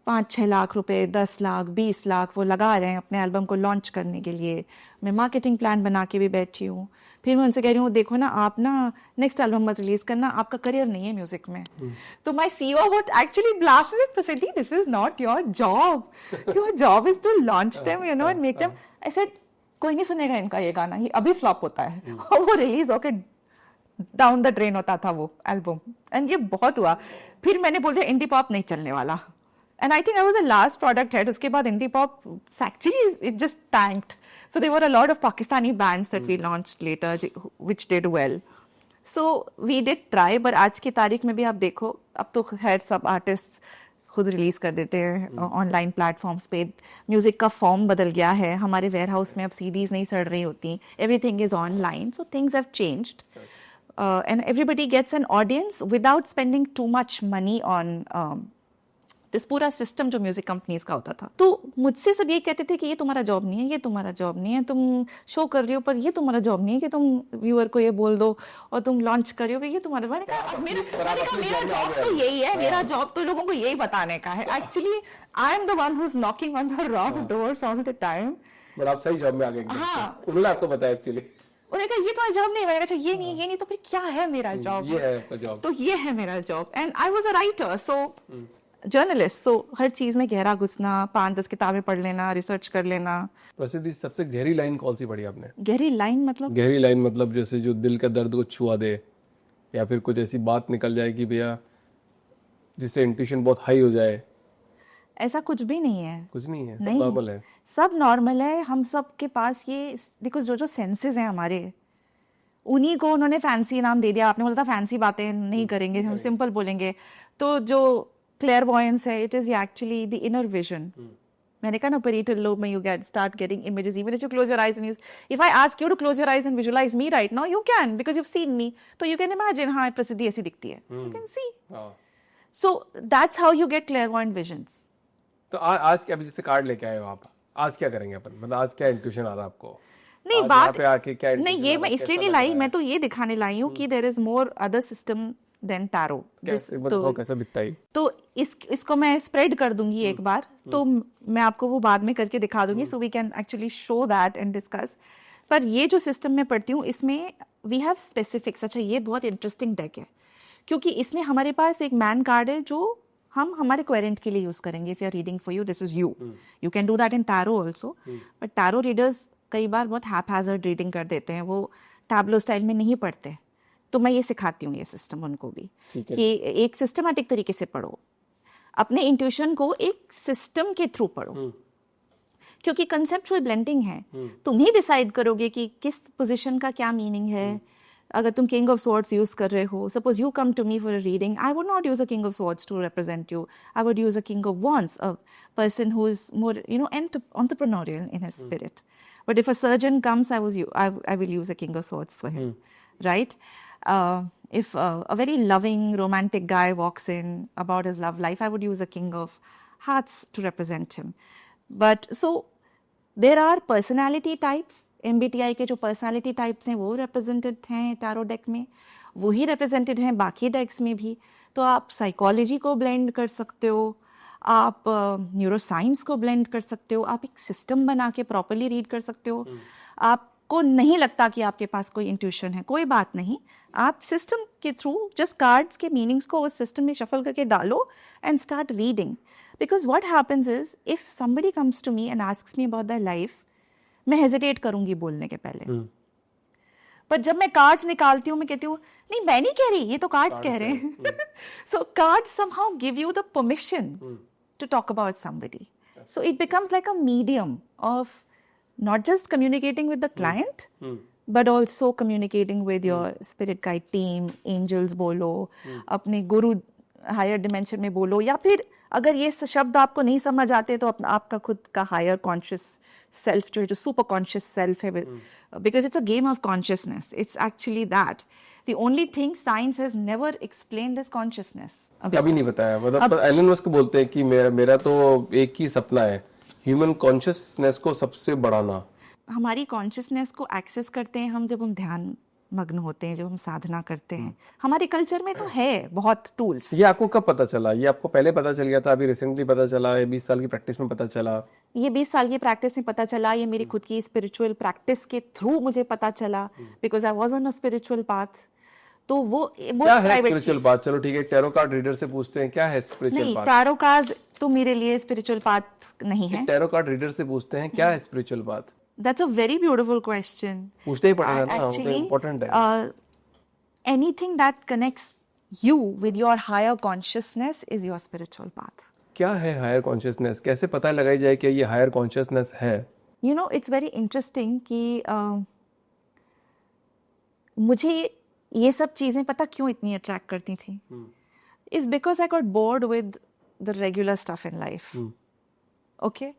5-6 लाख रुपए, 10 लाख, 20 लाख वो लगा रहे हैं अपने एल्बम को लॉन्च करने के लिए। मैं मार्केटिंग प्लान बना के भी बैठी हूँ। फिर मैं उनसे कह रही हूँ देखो ना, आप ना नेक्स्ट एल्बम मत रिलीज करना, आपका करियर नहीं है म्यूजिक में। तो my CEO would actually blast me, Prasiddhi this is not your job, your job is to launch them, you know, and make them. I said कोई नहीं सुनेगा इनका ये गाना, ये अभी फ्लॉप होता है। और वो रिलीज होके डाउन द ड्रेन होता था वो एल्बम, एंड ये बहुत हुआ। फिर मैंने बोल दिया इंडी पॉप नहीं चलने वाला, and I think I was the last product head. उसके बाद indie pop actually it just tanked. So there were a lot of Pakistani bands that we launched later which did well. So we did try, पर आज की तारीख में भी आप देखो, अब तो खैर सब आर्टिस्ट खुद रिलीज कर देते हैं ऑनलाइन प्लेटफॉर्म्स पे। म्यूजिक का फॉर्म बदल गया है। हमारे वेयर हाउस में अब सीडीज नहीं सड़ रही होती, everything is online, so things have changed and everybody gets an audience without spending too much money on this पूरा सिस्टम जो म्यूजिक कंपनीज का होता था। तो मुझसे सब ये कहते थे कि ये तुम्हारा जॉब नहीं है, ये तुम्हारा जॉब नहीं है, तुम शो कर रही हो पर ये तुम्हारा जॉब नहीं है कि तुम व्यूअर को ये बोल दो और तुम लॉन्च कर रही हो, ये तुम्हारा। मैंने कहा मेरा जॉब तो यही है, मेरा जॉब तो लोगों को यही बताने का है। Actually I am the one who is knocking on the wrong doors all the time. But आप सही जॉब में आ गए। हाँ, उन्होंने आपको बताया एक्चुअली। उन्होंने कहा ये तुम्हारा जॉब नहीं है। मैंने कहा ये नहीं, ये नहीं, तो फिर क्या है मेरा जॉब? ये है आपका जॉब। तो ये है मेरा job. And I was a writer, so journalist, तो हर चीज में गहरा घुसना, 5-10 किताबें पढ़ लेना, रिसर्च कर लेना। प्रसिद्धि, सबसे गहरी लाइन कौन सी पढ़ी आपने? गहरी लाइन मतलब? गहरी लाइन मतलब जैसे जो दिल का दर्द को छुआ दे, या फिर कुछ ऐसी बात निकल जाए कि भैया जिससे इंट्यूशन बहुत हाई हो जाए। ऐसा कुछ भी नहीं है। कुछ नहीं है, सब नहीं, नॉर्मल है। सब नॉर्मल है। हम सब के पास ये देखो, जो जो सेंसेस हैं हमारे, उन्हीं को उन्होंने फैंसी नाम दे दिया। आपने बोला था फैंसी बातें नहीं करेंगे, हम सिंपल बोलेंगे। तो जो क्लेयरवॉयंस है, it is actually the inner vision. मैंने कहा ना, पेरिटल लोब में you get start getting images even if you close your eyes and if I ask you to close your eyes and visualise me right now, you can, because you have seen me, तो you can imagine हाँ प्रसिद्धि ऐसी दिखती है, you can see. So that's how you get clairvoyant visions. तो आज क्या, अभी जैसे कार्ड लेके आए हो आप, आज क्या करेंगे अपन? मतलब आज क्या इंट्यूशन आ रहा है आपको? नहीं, आज बात यहाँ पे आके क्या नहीं, intuition ये आ मैं रहा है? इसलिए कैसा नहीं लग लाई, रहा मैं है? तो ये दिखाने लाई हूँ कि there is more other system than tarot. कैसे बताओ, कैसा दिखता है? तो इसको मैं स्प्रेड कर दूंगी एक बार, तो मैं आपको वो बाद में करके दिखा दूंगी, so we can actually show that and discuss. पर ये जो सिस्टम में पढ़ती हूँ, इसमें वी हैव स्पेसिफिक्स। अच्छा, ये बहुत इंटरेस्टिंग डेक है क्योंकि इसमें हमारे पास एक मैन कार्ड है जो हम हमारे क्वेरेंट के लिए यूज करेंगे। If you are reading for you, this is you. You can do that in tarot also, but tarot readers कई बार बहुत हैपहैजर्ड रीडिंग कर देते हैं, वो टैब्लो स्टाइल में नहीं पढ़ते। तो मैं ये सिखाती हूँ ये सिस्टम उनको भी कि एक सिस्टमैटिक तरीके से पढ़ो, अपने इंट्यूशन को एक सिस्टम के थ्रू पढ़ो, क्योंकि कंसेप्चुअल ब्लेंडिंग है। तुम ही डिसाइड करोगे कि किस पोजीशन का क्या मीनिंग है। अगर तुम किंग ऑफ स्वॉर्ड्स यूज कर रहे हो, suppose you come to me for a reading, I would not use a king of swords to represent you, I would use a king of wands, a person who is more, you know, entrepreneurial in his spirit. But if a surgeon comes, I will use a king of swords for him, right? If a very loving romantic guy walks in about his love life, I would use a king of hearts to represent him. But so there are personality types. MBTI के जो personality types हैं वो represented हैं tarot deck में, वही represented हैं बाकी डेक्स में भी। तो आप साइकोलॉजी को ब्लेंड कर सकते हो, आप न्यूरोसाइंस को ब्लेंड कर सकते हो, आप एक सिस्टम बना के प्रॉपरली रीड कर सकते हो। आपको नहीं लगता कि आपके पास कोई इंट्यूशन है, कोई बात नहीं, आप सिस्टम के थ्रू जस्ट कार्ड्स के मीनिंग्स को उस सिस्टम में शफल करके डालो and start reading. Because what happens is, if somebody comes to me and asks me about their life, मैं हेजिटेट करूंगी बोलने के पहले। पर जब मैं कार्ड्स निकालती हूँ, मैं कहती हूँ नहीं, मैं नहीं कह रही, ये तो कार्ड्स कह रहे हैं। सो cards somehow give you the permission to talk about somebody. So it becomes like a medium of not just communicating with the client, but also communicating with your spirit guide team, angels बोलो, अपने गुरु higher dimension में बोलो, या फिर अगर ये शब्द आपको नहीं समझ आते तो आपका खुद का हायर कॉन्शियस सेल्फ जो है, जो सुपर कॉन्शियस सेल्फ है, because it's a game of consciousness, it's actually that the only thing science has never explained this consciousness. अभी नहीं बताया, मतलब एलन मस्क बोलते हैं कि मेरा तो एक ही सपना है, ह्यूमन कॉन्शियसनेस को सबसे बढ़ाना। हमारी कॉन्शियसनेस को एक्सेस करते हैं हम जब हम ध्यान मग्न होते हैं, जब हम साधना करते हैं। हमारे कल्चर में तो है बहुत टूल्स। ये आपको कब पता चला? ये आपको पहले पता चल गया था, अभी रिसेंटली पता चला, ये 20 साल की प्रैक्टिस में पता चला? ये 20 साल की प्रैक्टिस में पता चला, ये मेरी खुद की स्पिरिचुअल प्रैक्टिस के थ्रू मुझे पता चला, because I was on a spiritual path. तो वो क्या है स्पिरिचुअल पाथ? चलो ठीक है, टैरो कार्ड रीडर से पूछते हैं क्या है स्पिरिचुअल नहीं, पाथ। टैरो कार्ड तो मेरे लिए स्पिरिचुअल पाथ नहीं है। टैरो कार्ड रीडर से पूछते हैं क्या है spiritual path. That's a very beautiful question. पूछते ही पड़ेगा ना, वो तो इम्पोर्टेंट है। Anything that connects you with your higher consciousness is your spiritual path. क्या है हायर कॉन्शियसनेस? कैसे पता लगाई जाए कि ये हायर कॉन्शियसनेस है? You know, it's very interesting कि मुझे ये सब चीज़ें पता क्यों इतनी अट्रैक्ट करती थी? It's because I got bored with the regular stuff in life. Okay?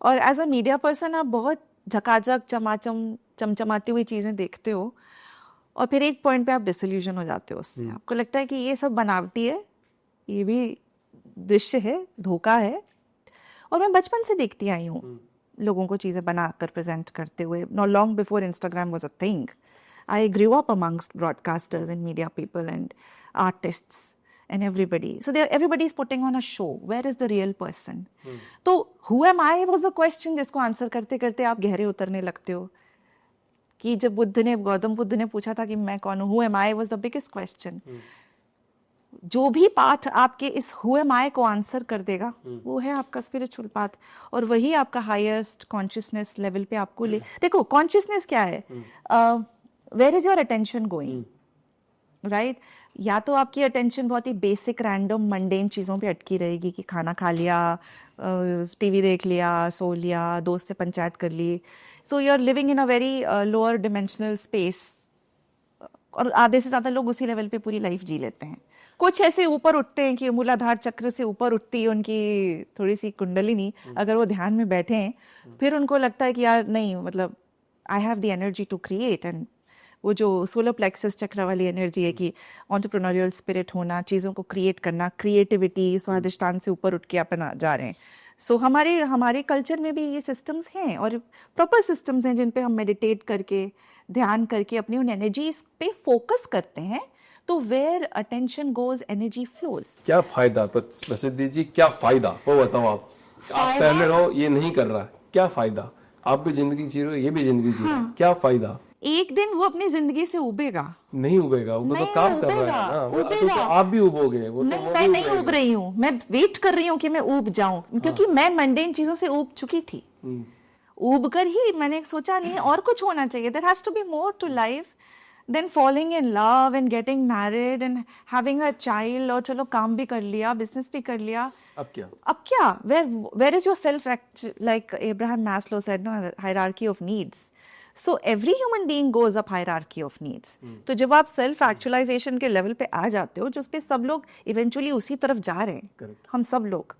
और एज अ मीडिया पर्सन आप बहुत झकाझक चमचमाती हुई चीज़ें देखते हो, और फिर एक पॉइंट पे आप डिसइल्यूजन हो जाते हो उससे। आपको लगता है कि ये सब बनावटी है, ये भी दृश्य है, धोखा है। और मैं बचपन से देखती आई हूँ लोगों को चीज़ें बनाकर प्रेजेंट करते हुए। Not long before Instagram was a thing, I grew up amongst broadcasters and media people and artists and everybody. So everybody is putting on a show. Where is the real person? तो who am I was the question जिसको answer करते करते आप गहरे उतरने लगते हो। कि जब गौतम बुद्ध ने पूछा था कि मैं कौन हूँ, who am I was the biggest question. जो भी पाथ आपके इस who am I को आंसर कर देगा, वो है आपका स्पिरिचुअल पाथ, और वही आपका हाईएस्ट कॉन्शियसनेस लेवल पे आपको ले। देखो कॉन्शियसनेस क्या है, where is your attention going, right? या तो आपकी अटेंशन बहुत ही बेसिक रैंडम मंडेन चीज़ों पे अटकी रहेगी कि खाना खा लिया, टीवी देख लिया, सो लिया, दोस्त से पंचायत कर ली। So you are living in a very lower dimensional space, और आधे से ज़्यादा लोग उसी लेवल पे पूरी लाइफ जी लेते हैं। कुछ ऐसे ऊपर उठते हैं कि मूलाधार चक्र से ऊपर उठती है उनकी थोड़ी सी कुंडलिनी, अगर वो ध्यान में बैठे हैं, फिर उनको लगता है कि यार नहीं, मतलब I have the energy to create. And वो जो सोलर प्लेक्सस चक्र वाली एनर्जी है कि एंटरप्रेन्योरियल स्पिरिट होना, चीज़ों को क्रिएट करना, क्रिएटिविटी, स्वादिष्टान से ऊपर उठ के अपन जा रहे हैं। सो हमारे कल्चर में भी ये सिस्टम्स हैं, और प्रॉपर सिस्टम्स हैं जिन पे हम मेडिटेट करके, ध्यान करके अपनी उन एनर्जीज पे फोकस करते हैं। तो where attention goes energy flows. क्या फायदा प्रसिद्धि जी, क्या फायदा वो बताओ आप पहले रहो, ये नहीं कर रहा, क्या फायदा? आप भी जिंदगी जी रहे हो, ये भी जिंदगी जी रहे हो, क्या फायदा? एक दिन वो अपनी जिंदगी से उबेगा। नहीं उबेगा, वो तो काम कर रहा है ना, तो आप भी उबोगे। वो नहीं, मैं नहीं उब रही हूँ, मैं वेट कर रही हूँ कि मैं उब जाऊं, क्योंकि मैं मंडेन चीजों से उब चुकी थी। उब कर ही मैंने सोचा नहीं और कुछ होना चाहिए, there has to be more to life than falling in love and getting married and having a child. और चलो काम भी कर लिया, बिजनेस भी कर लिया, अब क्या? Where is your self act, like Abraham Maslow said, no, hierarchy of needs. So every human being goes up hierarchy of needs. तो जब आप सेल्फ एक्चुअलाइजेशन के लेवल पे आ जाते हो, जिस पे सब लोग इवेंचुअली उसी तरफ जा रहे हैं, Correct. हम सब लोग,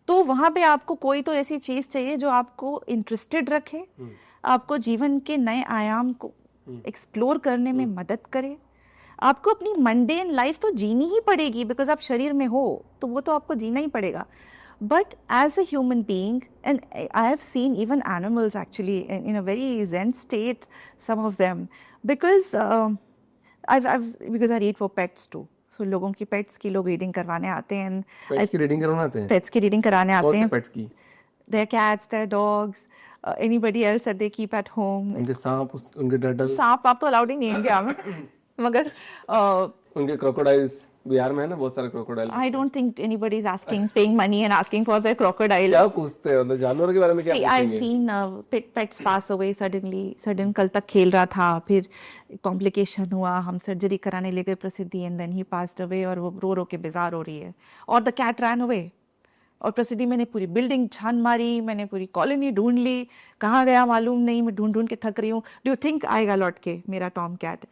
तो वहाँ पे आपको कोई तो ऐसी चीज़ चाहिए जो आपको इंटरेस्टेड रखे, आपको जीवन के नए आयाम को एक्सप्लोर करने में मदद करे। आपको अपनी मंडेन लाइफ तो जीनी ही पड़ेगी, बिकॉज आप शरीर में हो तो वो तो आपको जीना ही पड़ेगा। But as a human being, and I have seen even animals actually in a very zen state, some of them, because because I read for pets too. So लोगों की pets की लोग reading करवाने आते हैं। Pets की reading करवाने आते हैं? Pets की reading कराने आते हैं। कौन से pets की? Their cats, their dogs, anybody else that they keep at home. उनके सांप, उनके turtle? सांप आप तो allowed ही नहीं है इंडिया में, मगर उनके crocodiles, बिहार में है ना बहुत सारे crocodile. I don't think anybody is paying money and asking for their crocodile. क्या पूछते हैं मतलब जानवरों के बारे में क्या पूछेंगे? I've seen pets pass away suddenly. कल तक खेल रहा था, फिर कॉम्प्लिकेशन हुआ, हम सर्जरी कराने ले गए प्रसिद्धि, and then he passed away, और वो रो रो के बेजार हो रही है। और the cat ran away, और प्रसिद्धि मैंने पूरी बिल्डिंग छान मारी, मैंने पूरी कॉलोनी ढूंढ ली, कहाँ गया मालूम नहीं, मैं ढूंढ ढूंढ के थक रही हूँ. डू यू थिंक आएगा लौट के मेरा Tom cat?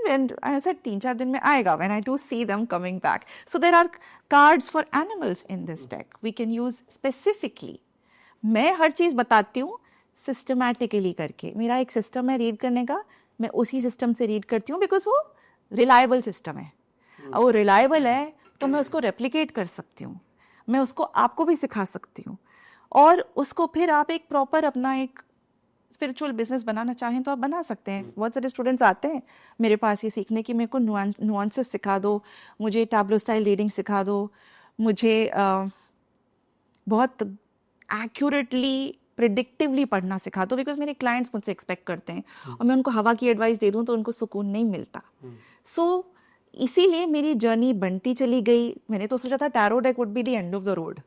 And I said 3-4 दिन में आएगा, when I do see them coming back. So there are cards for animals in this deck we can use specifically. मैं हर चीज़ बताती हूँ सिस्टमैटिकली करके. मेरा एक सिस्टम है रीड करने का, मैं उसी सिस्टम से रीड करती हूँ बिकॉज वो रिलायबल सिस्टम है. और वो रिलायबल है तो मैं उसको रेप्लिकेट कर सकती हूँ, मैं उसको आपको भी सिखा सकती हूँ, और उसको फिर आप एक प्रॉपर अपना एक स्पिरिचुअल बिजनेस बनाना चाहें तो आप बना सकते हैं. बहुत सारे स्टूडेंट्स आते हैं मेरे पास ये सीखने की, मेरे को नुआंसेस सिखा दो, मुझे टैब्लो स्टाइल रीडिंग सिखा दो, मुझे बहुत एक्यूरेटली प्रिडिक्टिवली पढ़ना सिखा दो, बिकॉज मेरे क्लाइंट्स मुझसे एक्सपेक्ट करते हैं और मैं उनको हवा की एडवाइस दे दूँ तो उनको सुकून नहीं मिलता. सो इसीलिए मेरी जर्नी बनती चली गई. मैंने तो सोचा था tarot deck would be the end of the road,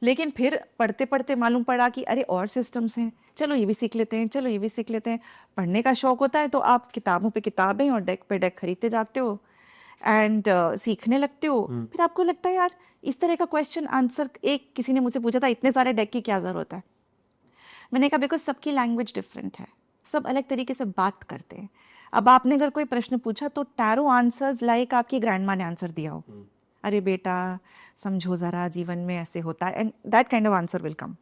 लेकिन फिर पढ़ते पढ़ते मालूम पड़ा कि अरे और सिस्टम्स हैं, चलो ये भी सीख लेते हैं, चलो ये भी सीख लेते हैं. पढ़ने का शौक होता है तो आप किताबों पे किताबें और डेक पे डेक खरीदते जाते हो एंड सीखने लगते हो. फिर आपको लगता है यार इस तरह का क्वेश्चन आंसर, एक किसी ने मुझसे पूछा था इतने सारे डेक की क्या ज़रूरत है. मैंने कहा बिकॉज सबकी लैंग्वेज डिफरेंट है, सब अलग तरीके से बात करते हैं. अब आपने अगर कोई प्रश्न पूछा तो टैरो आंसर्स लाइक आपकी ग्रैंड माँ ने आंसर दिया हो, अरे बेटा समझो ज़रा जीवन में ऐसे होता है, and that kind of answer will come.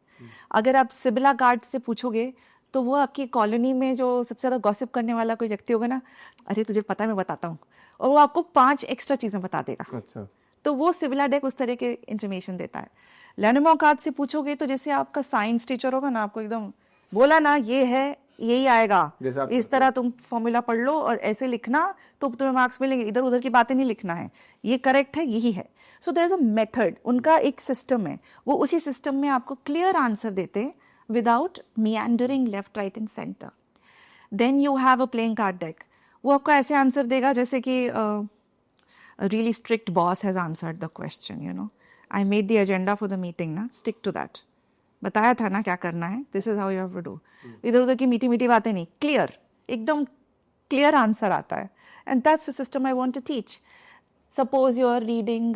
अगर आप सिबिला गार्ड से पूछोगे तो वो आपकी कॉलोनी में जो सबसे ज़्यादा गॉसिप करने वाला कोई व्यक्ति होगा ना, अरे तुझे पता है मैं बताता हूँ, और वो आपको 5 एक्स्ट्रा चीज़ें बता देगा. अच्छा. तो वो सिबिला डेक उस तरह के इन्फॉर्मेशन देता है. लेनोमो कार्ड से पूछोगे तो जैसे आपका साइंस टीचर होगा ना, आपको एकदम बोला ना ये है यही आएगा, इस तरह तुम फॉर्मूला पढ़ लो और ऐसे लिखना तो तुम्हें मार्क्स मिलेंगे, इधर उधर की बातें नहीं लिखना है, ये करेक्ट है यही है. So there is a method, उनका एक सिस्टम है, वो उसी सिस्टम में आपको क्लियर आंसर देते हैं without meandering left right and center. Then you have a playing card deck, वो आपको ऐसे आंसर देगा जैसे कि really strict boss has answered the question, you know. I made the agenda for the meeting ना, stick to that. बताया था ना क्या करना है, this is how you have to do. इधर उधर की मीठी मीठी बातें नहीं, clear, एकदम clear आंसर आता है. And that's the system I want to teach. Suppose you are reading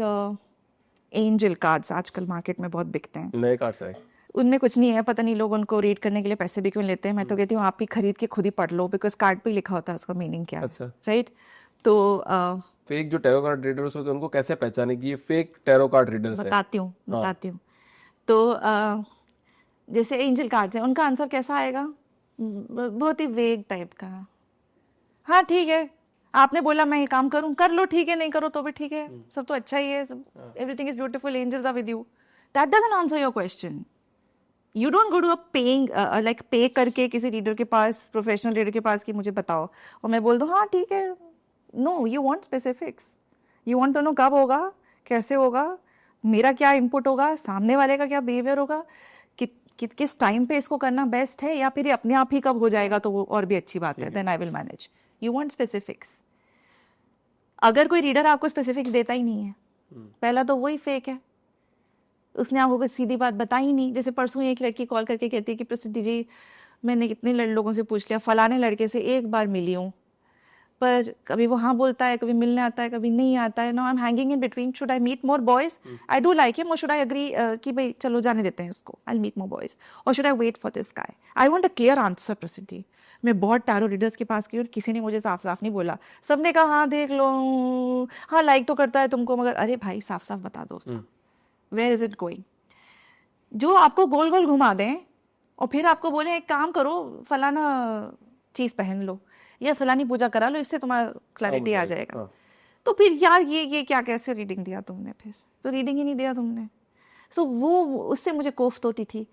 angel cards, आजकल मार्केट में बहुत बिकते हैं. नए कार्ड्स आए, उनमें कुछ नहीं है, पता नहीं लोग उनको रीड करने के लिए पैसे भी क्यों लेते हैं. मैं तो कहती हूँ आप ही खरीद के खुद ही पढ़ लो, बिकॉज कार्ड पे लिखा होता है उसका मीनिंग क्या है. अच्छा. राइट. तो फेक जो टैरो कार्ड रीडर्स होते हैं उनको कैसे पहचाने कि ये फेक टैरो कार्ड रीडर्स है? बताती हूँ. तो जैसे एंजल कार्ड्स हैं, उनका आंसर कैसा आएगा, बहुत ही वेग टाइप का. हाँ ठीक है, आपने बोला मैं ये काम करूँ, कर लो, ठीक है, नहीं करो तो भी ठीक है, सब तो अच्छा ही है, everything is beautiful, angels are with you. That doesn't answer your question. You don't go to a paying like pay करके किसी रीडर के पास, प्रोफेशनल रीडर के पास कि मुझे बताओ, और मैं बोल दूँ हाँ ठीक है. No, you want specifics, you want to know कब होगा, कैसे होगा, मेरा क्या इनपुट होगा, सामने वाले का क्या बिहेवियर होगा, किस टाइम पे इसको करना बेस्ट है, या फिर अपने आप ही कब हो जाएगा तो वो और भी अच्छी बात है, then I will manage. You want specifics. अगर कोई रीडर आपको स्पेसिफिक्स देता ही नहीं है, पहला तो वही फेक है, उसने आपको कोई सीधी बात बताई ही नहीं. जैसे परसों एक लड़की कॉल करके कहती है कि प्रसिद्धि जी मैंने कितने लोगों से पूछ लिया, फलाने लड़के से एक बार मिली हूँ, पर कभी वो हाँ बोलता है, कभी मिलने आता है, कभी नहीं आता है. Now I am hanging in between, should I meet more boys, I do like him, और शुड आई एग्री कि भाई चलो जाने देते हैं इसको, आई मीट मोर बॉयज, और should I wait for this guy. I want a clear answer प्रसिद्धि. मैं बहुत टैरो रीडर्स के पास गई और किसी ने मुझे साफ साफ नहीं बोला, सबने कहा हाँ देख लो, हाँ लाइक तो करता है तुमको, मगर अरे भाई साफ साफ बता दो वेयर इज इट गोइंग. जो आपको गोल गोल घुमा दें और फिर आपको बोले एक काम करो, फलाना चीज़ पहन लो या फलानी पूजा करा लो, इससे तुम्हारा क्लैरिटी आ जाएगा. तो फिर यार ये क्या, कैसे रीडिंग दिया तुमने, फिर तो रीडिंग ही नहीं दिया तुमने. सो वो उससे मुझे कोफ्त होती थी.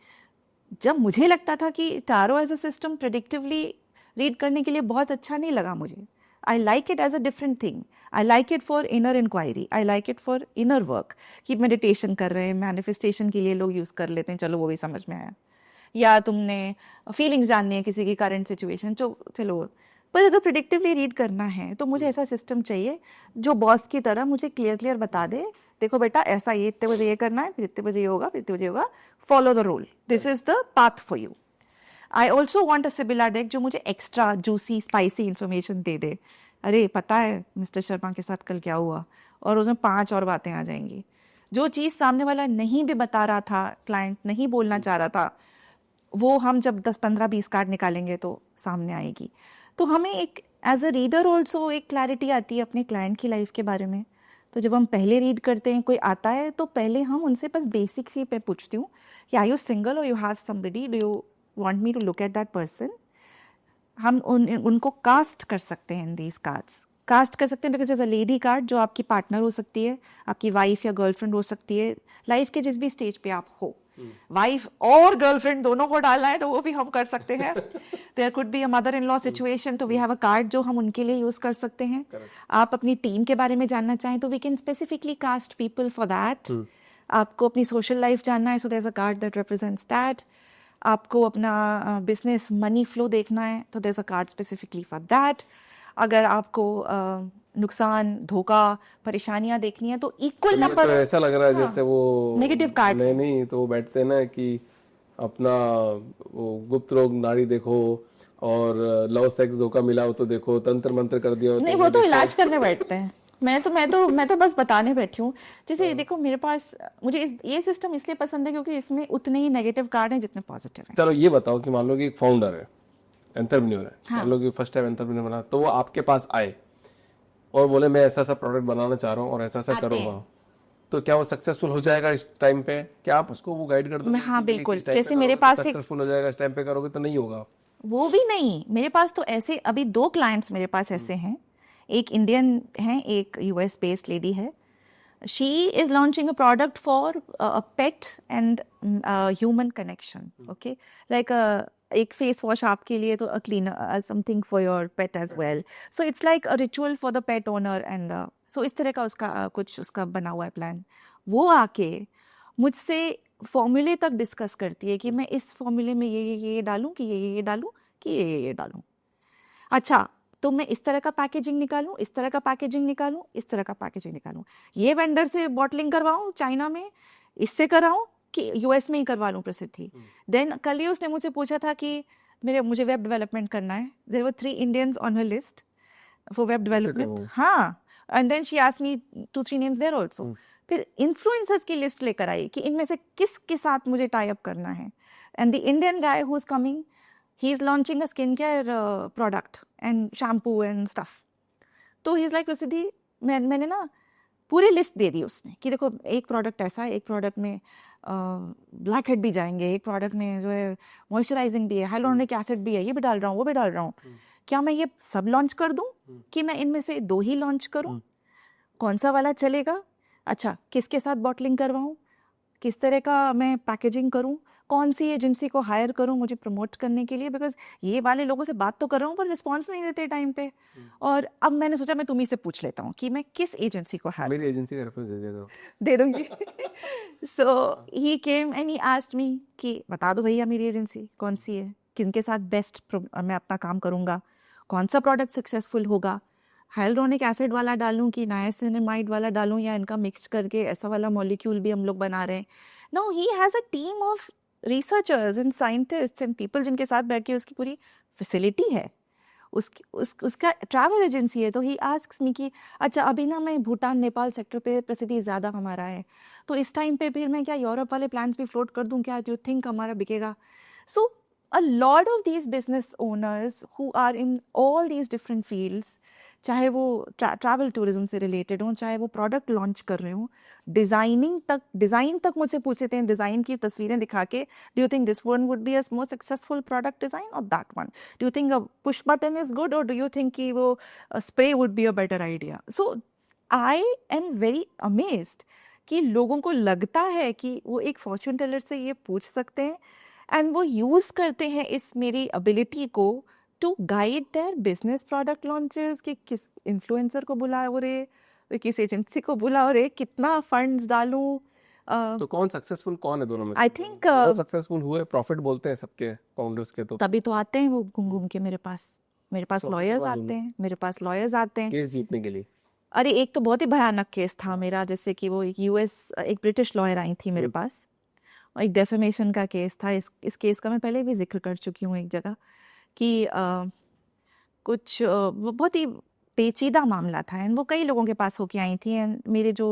जब मुझे लगता था कि tarot as a system predictively read करने के लिए बहुत अच्छा नहीं लगा मुझे. I like it as a different thing. I like it for inner inquiry, I like it for inner work, कि मेडिटेशन कर रहे हैं, मैनिफेस्टेशन के लिए लोग यूज़ कर लेते हैं, चलो वो भी समझ में आया. या तुमने फीलिंग्स जाननी है किसी की करंट सिचुएशन, चलो. पर अगर प्रिडिक्टिवली रीड करना है तो मुझे ऐसा सिस्टम चाहिए जो बॉस की तरह मुझे क्लियर बता दे, देखो बेटा ऐसा, ये इतने बजे ये करना है, फिर इतने बजे ये होगा, फिर इतने बजे होगा, follow the rule, this is the path for you. I also want a Sibilla deck जो मुझे एक्स्ट्रा जूसी स्पाइसी इन्फॉर्मेशन दे दे. अरे पता है मिस्टर शर्मा के साथ कल क्या हुआ, और उसमें 5 और बातें आ जाएंगी. जो चीज़ सामने वाला नहीं भी बता रहा था, क्लाइंट नहीं बोलना चाह रहा था, वो हम जब 10 15 20 कार्ड निकालेंगे तो सामने आएगी। तो हमें एक एज अ रीडर ऑल्सो एक क्लैरिटी आती है अपने क्लाइंट की लाइफ के बारे में। तो जब हम पहले रीड करते हैं, कोई आता है तो पहले हम उनसे बस बेसिक सी पे पूछती हूँ कि आर यू सिंगल और you have somebody, do you want me to look at that person. हम उनको कास्ट कर सकते हैं इन दीज कार्ड्स, कास्ट कर सकते हैं because as a lady card जो आपकी पार्टनर हो सकती है, आपकी वाइफ या गर्लफ्रेंड हो सकती है, लाइफ के जिस भी स्टेज पे आप हो, वाइफ और गर्लफ्रेंड दोनों को डालना है तो वो भी हम कर सकते हैं। There could be a mother in law situation, तो वी हैव अ कार्ड जो हम उनके लिए यूज कर सकते हैं। आप अपनी टीम के बारे में जानना चाहें तो we can specifically cast people for that. आपको अपनी सोशल लाइफ जानना है, so there is a card that represents that. आपको अपना बिजनेस मनी फ्लो देखना है तो there is a card specifically for that. अगर आपको नुकसान, धोखा, परेशानियां देखनी है तो इक्वल ये नंबर। तो ऐसा लग रहा है जैसे वो नेगेटिव कार्ड नहीं नहीं, तो वो बैठते हैं ना कि अपना वो गुप्त रोग नाड़ी देखो, और लव सेक्स धोखा मिला हो तो देखो, तंत्र मंत्र कर दिया हो नहीं, तो वो वो तो देखो। इलाज करने बैठते हैं। मैं तो बस बताने बैठी हूँ। जैसे देखो मेरे पास, मुझे ये सिस्टम इसलिए पसंद है क्योंकि इसमें उतने ही नेगेटिव कार्ड हैं जितने पॉजिटिव हैं। चलो ये बताओ कि मान लो कि एक फाउंडर है, एंटरप्रेन्योर है, हाँ। मान लो कि फर्स्ट टाइम एंटरप्रेन्योर बना, तो वो आपके पास आए और बोले मैं ऐसा ऐसा प्रोडक्ट बनाना चाह रहा हूँ और ऐसा ऐसा आते करूंगा, हैं। तो क्या वो सक्सेसफुल हो जाएगा इस टाइम पे? क्या आप उसको वो गाइड कर दोगे हाँ कि बिल्कुल, इस टाइम पे जैसे मेरे करोगे पास तो एक, सक्सेसफुल हो जाएगा, इस टाइम पे करोगे तो नहीं होगा? वो भी नहीं, मेरे पास तो ऐसे अभी 2 क्लाइंट्स मेरे पास ऐसे हैं। एक इंडियन है, एक यूएस बेस्ड लेडी है। She is launching a product for pet and human connection. Okay, like एक फेस वॉश आपके लिए, तो a cleaner something for your pet as well. So it's like a ritual for the pet owner and so इस तरह का उसका कुछ उसका बना हुआ है प्लान। वो आके मुझसे फॉर्मूले तक डिस्कस करती है कि मैं इस फॉर्मूले में ये डालूं, कि ये डालूं, कि ये डालूं। अच्छा, तो मैं इस तरह का पैकेजिंग निकालूं, इस तरह का पैकेजिंग निकालूं, इस तरह का पैकेजिंग निकालूं, ये वेंडर से बॉटलिंग करवाऊं चाइना में, इससे कराऊं, कि यूएस में ही करवा लूं प्रसिद्धि। देन कल ही उसने मुझसे पूछा था कि मुझे वेब डेवलपमेंट करना है। There were 3 Indians on her list for web development. करूं? हाँ, and then she asked me 2-3 names there also. फिर इन्फ्लुएंसर्स की लिस्ट लेकर आई कि इनमें से किसके साथ मुझे टाई अप करना है। And the Indian guy who is coming, he is launching a skincare product and shampoo and stuff. तो ही इज लाइक प्रसिद्धि, मैंने ना पूरी लिस्ट दे दी उसने कि देखो एक प्रोडक्ट ऐसा है, एक प्रोडक्ट में ब्लैक हेड भी जाएंगे, एक प्रोडक्ट में जो है मॉइस्चराइजिंग भी है, हाइलोनिक एसिड भी है, ये भी डाल रहा हूँ, वो भी डाल रहा हूँ। क्या मैं ये सब लॉन्च कर दूँ कि मैं इनमें से 2 ही लॉन्च करूँ? कौन सा वाला चलेगा? अच्छा, किसके साथ बॉटलिंग करवाऊँ, किस तरह का मैं पैकेजिंग करूँ, कौन सी एजेंसी को हायर करूँ मुझे प्रमोट करने के लिए, बिकॉज ये वाले लोगों से बात तो कर रहा हूँ पर रिस्पॉन्स नहीं देते टाइम पे। और अब मैंने सोचा मैं तुम्ही से पूछ लेता हूँ कि मैं किस एजेंसी को हायर मेरी एजेंसी का रेफरेंस दे दिया करो। दे दूंगी। सो ही came and he asked me कि बता दो भैया मेरी एजेंसी कौन सी है, किनके साथ बेस्ट मैं अपना काम करूँगा, कौन सा प्रोडक्ट सक्सेसफुल होगा, हाइलुरोनिक एसिड वाला डालूं कि नायासिनामाइड वाला डालूं, या इनका मिक्स करके ऐसा वाला मॉलिक्यूल भी हम लोग बना रहे हैं। No, he has a team of researchers and scientists and people जिनके साथ बैठ के उसकी पूरी फैसिलिटी है, उसका ट्रैवल एजेंसी है। तो ही आस्क्स मी कि अच्छा अभी ना मैं भूटान नेपाल सेक्टर पे प्रसिद्धि ज़्यादा हमारा है, तो इस टाइम पे फिर मैं क्या यूरोप वाले प्लान्स भी फ्लोट कर दूं क्या, डू यू थिंक हमारा बिकेगा? सो a lot of these business owners who are in all these different fields, चाहे वो ट्रैवल टूरिज्म से रिलेटेड हो, चाहे वो प्रोडक्ट लॉन्च कर रहे हो, डिज़ाइन तक मुझसे पूछ लेते हैं, डिज़ाइन की तस्वीरें दिखा के, do you think this one would be a more successful product design और that one, do you think a push button is good और डू यू थिंक कि वो spray would be a better idea? So I am very amazed कि लोगों को लगता है कि वो एक फॉर्च्यून टेलर से ये पूछ सकते हैं एंड वो यूज़ करते हैं इस मेरी एबिलिटी को to guide their business product launches, कि किस इन्फ्लुएंसर को बुलाओ रे, किस एजेंसी को बुलाओ रे, कितना फंड्स डालूं। तो कौन सक्सेसफुल कौन है दोनों में आई से? थिंक दोनों सक्सेसफुल हुए, प्रॉफिट बोलते हैं सबके फाउंडर्स के, तो तभी तो आते हैं वो घूम घूम के मेरे पास Profit लॉयर्स हुआ आते हैं, मेरे पास लॉयर्स आते हैं। केस जीतने के लिए। अरे एक तो बहुत ही भयानक केस था मेरा, जैसे कि वो एक ब्रिटिश लॉयर आई थी मेरे पास, और एक डेफेमेशन का केस था। इस केस का मैं पहले भी जिक्र कर चुकी हूँ एक जगह कि वो बहुत ही पेचीदा मामला था एंड वो कई लोगों के पास होके आई थी, एंड मेरे जो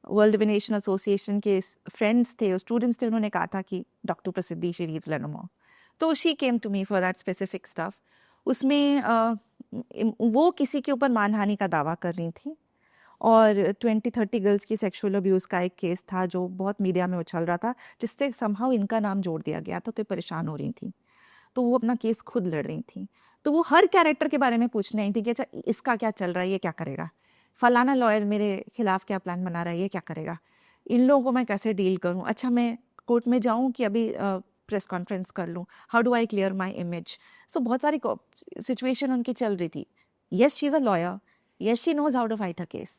वर्ल्ड डिविनेशन एसोसिएशन के फ्रेंड्स थे, स्टूडेंट्स थे, उन्होंने कहा था कि डॉक्टर प्रसिद्धि शी रीड्स लेनोमोर, तो she came to me for that specific stuff. उसमें वो किसी के ऊपर मानहानि का दावा कर रही थी और 20-30 गर्ल्स की सेक्सुअल अब्यूज़ का एक केस था जो बहुत मीडिया में उछल रहा था, जिससे समहाउ इनका नाम जोड़ दिया गया था, तो परेशान हो रही थी। तो वो अपना केस खुद लड़ रही थी, तो वो हर कैरेक्टर के बारे में पूछने आई थी कि अच्छा इसका क्या चल रहा है, ये क्या करेगा, फलाना लॉयर मेरे खिलाफ क्या प्लान बना रहा है, ये क्या करेगा, इन लोगों को मैं कैसे डील करूं, अच्छा मैं कोर्ट में जाऊं कि अभी प्रेस कॉन्फ्रेंस कर लूं, how do I clear my image. So बहुत सारी सिचुएशन उनकी चल रही थी। Yes she is a lawyer, yes she knows how to fight a case,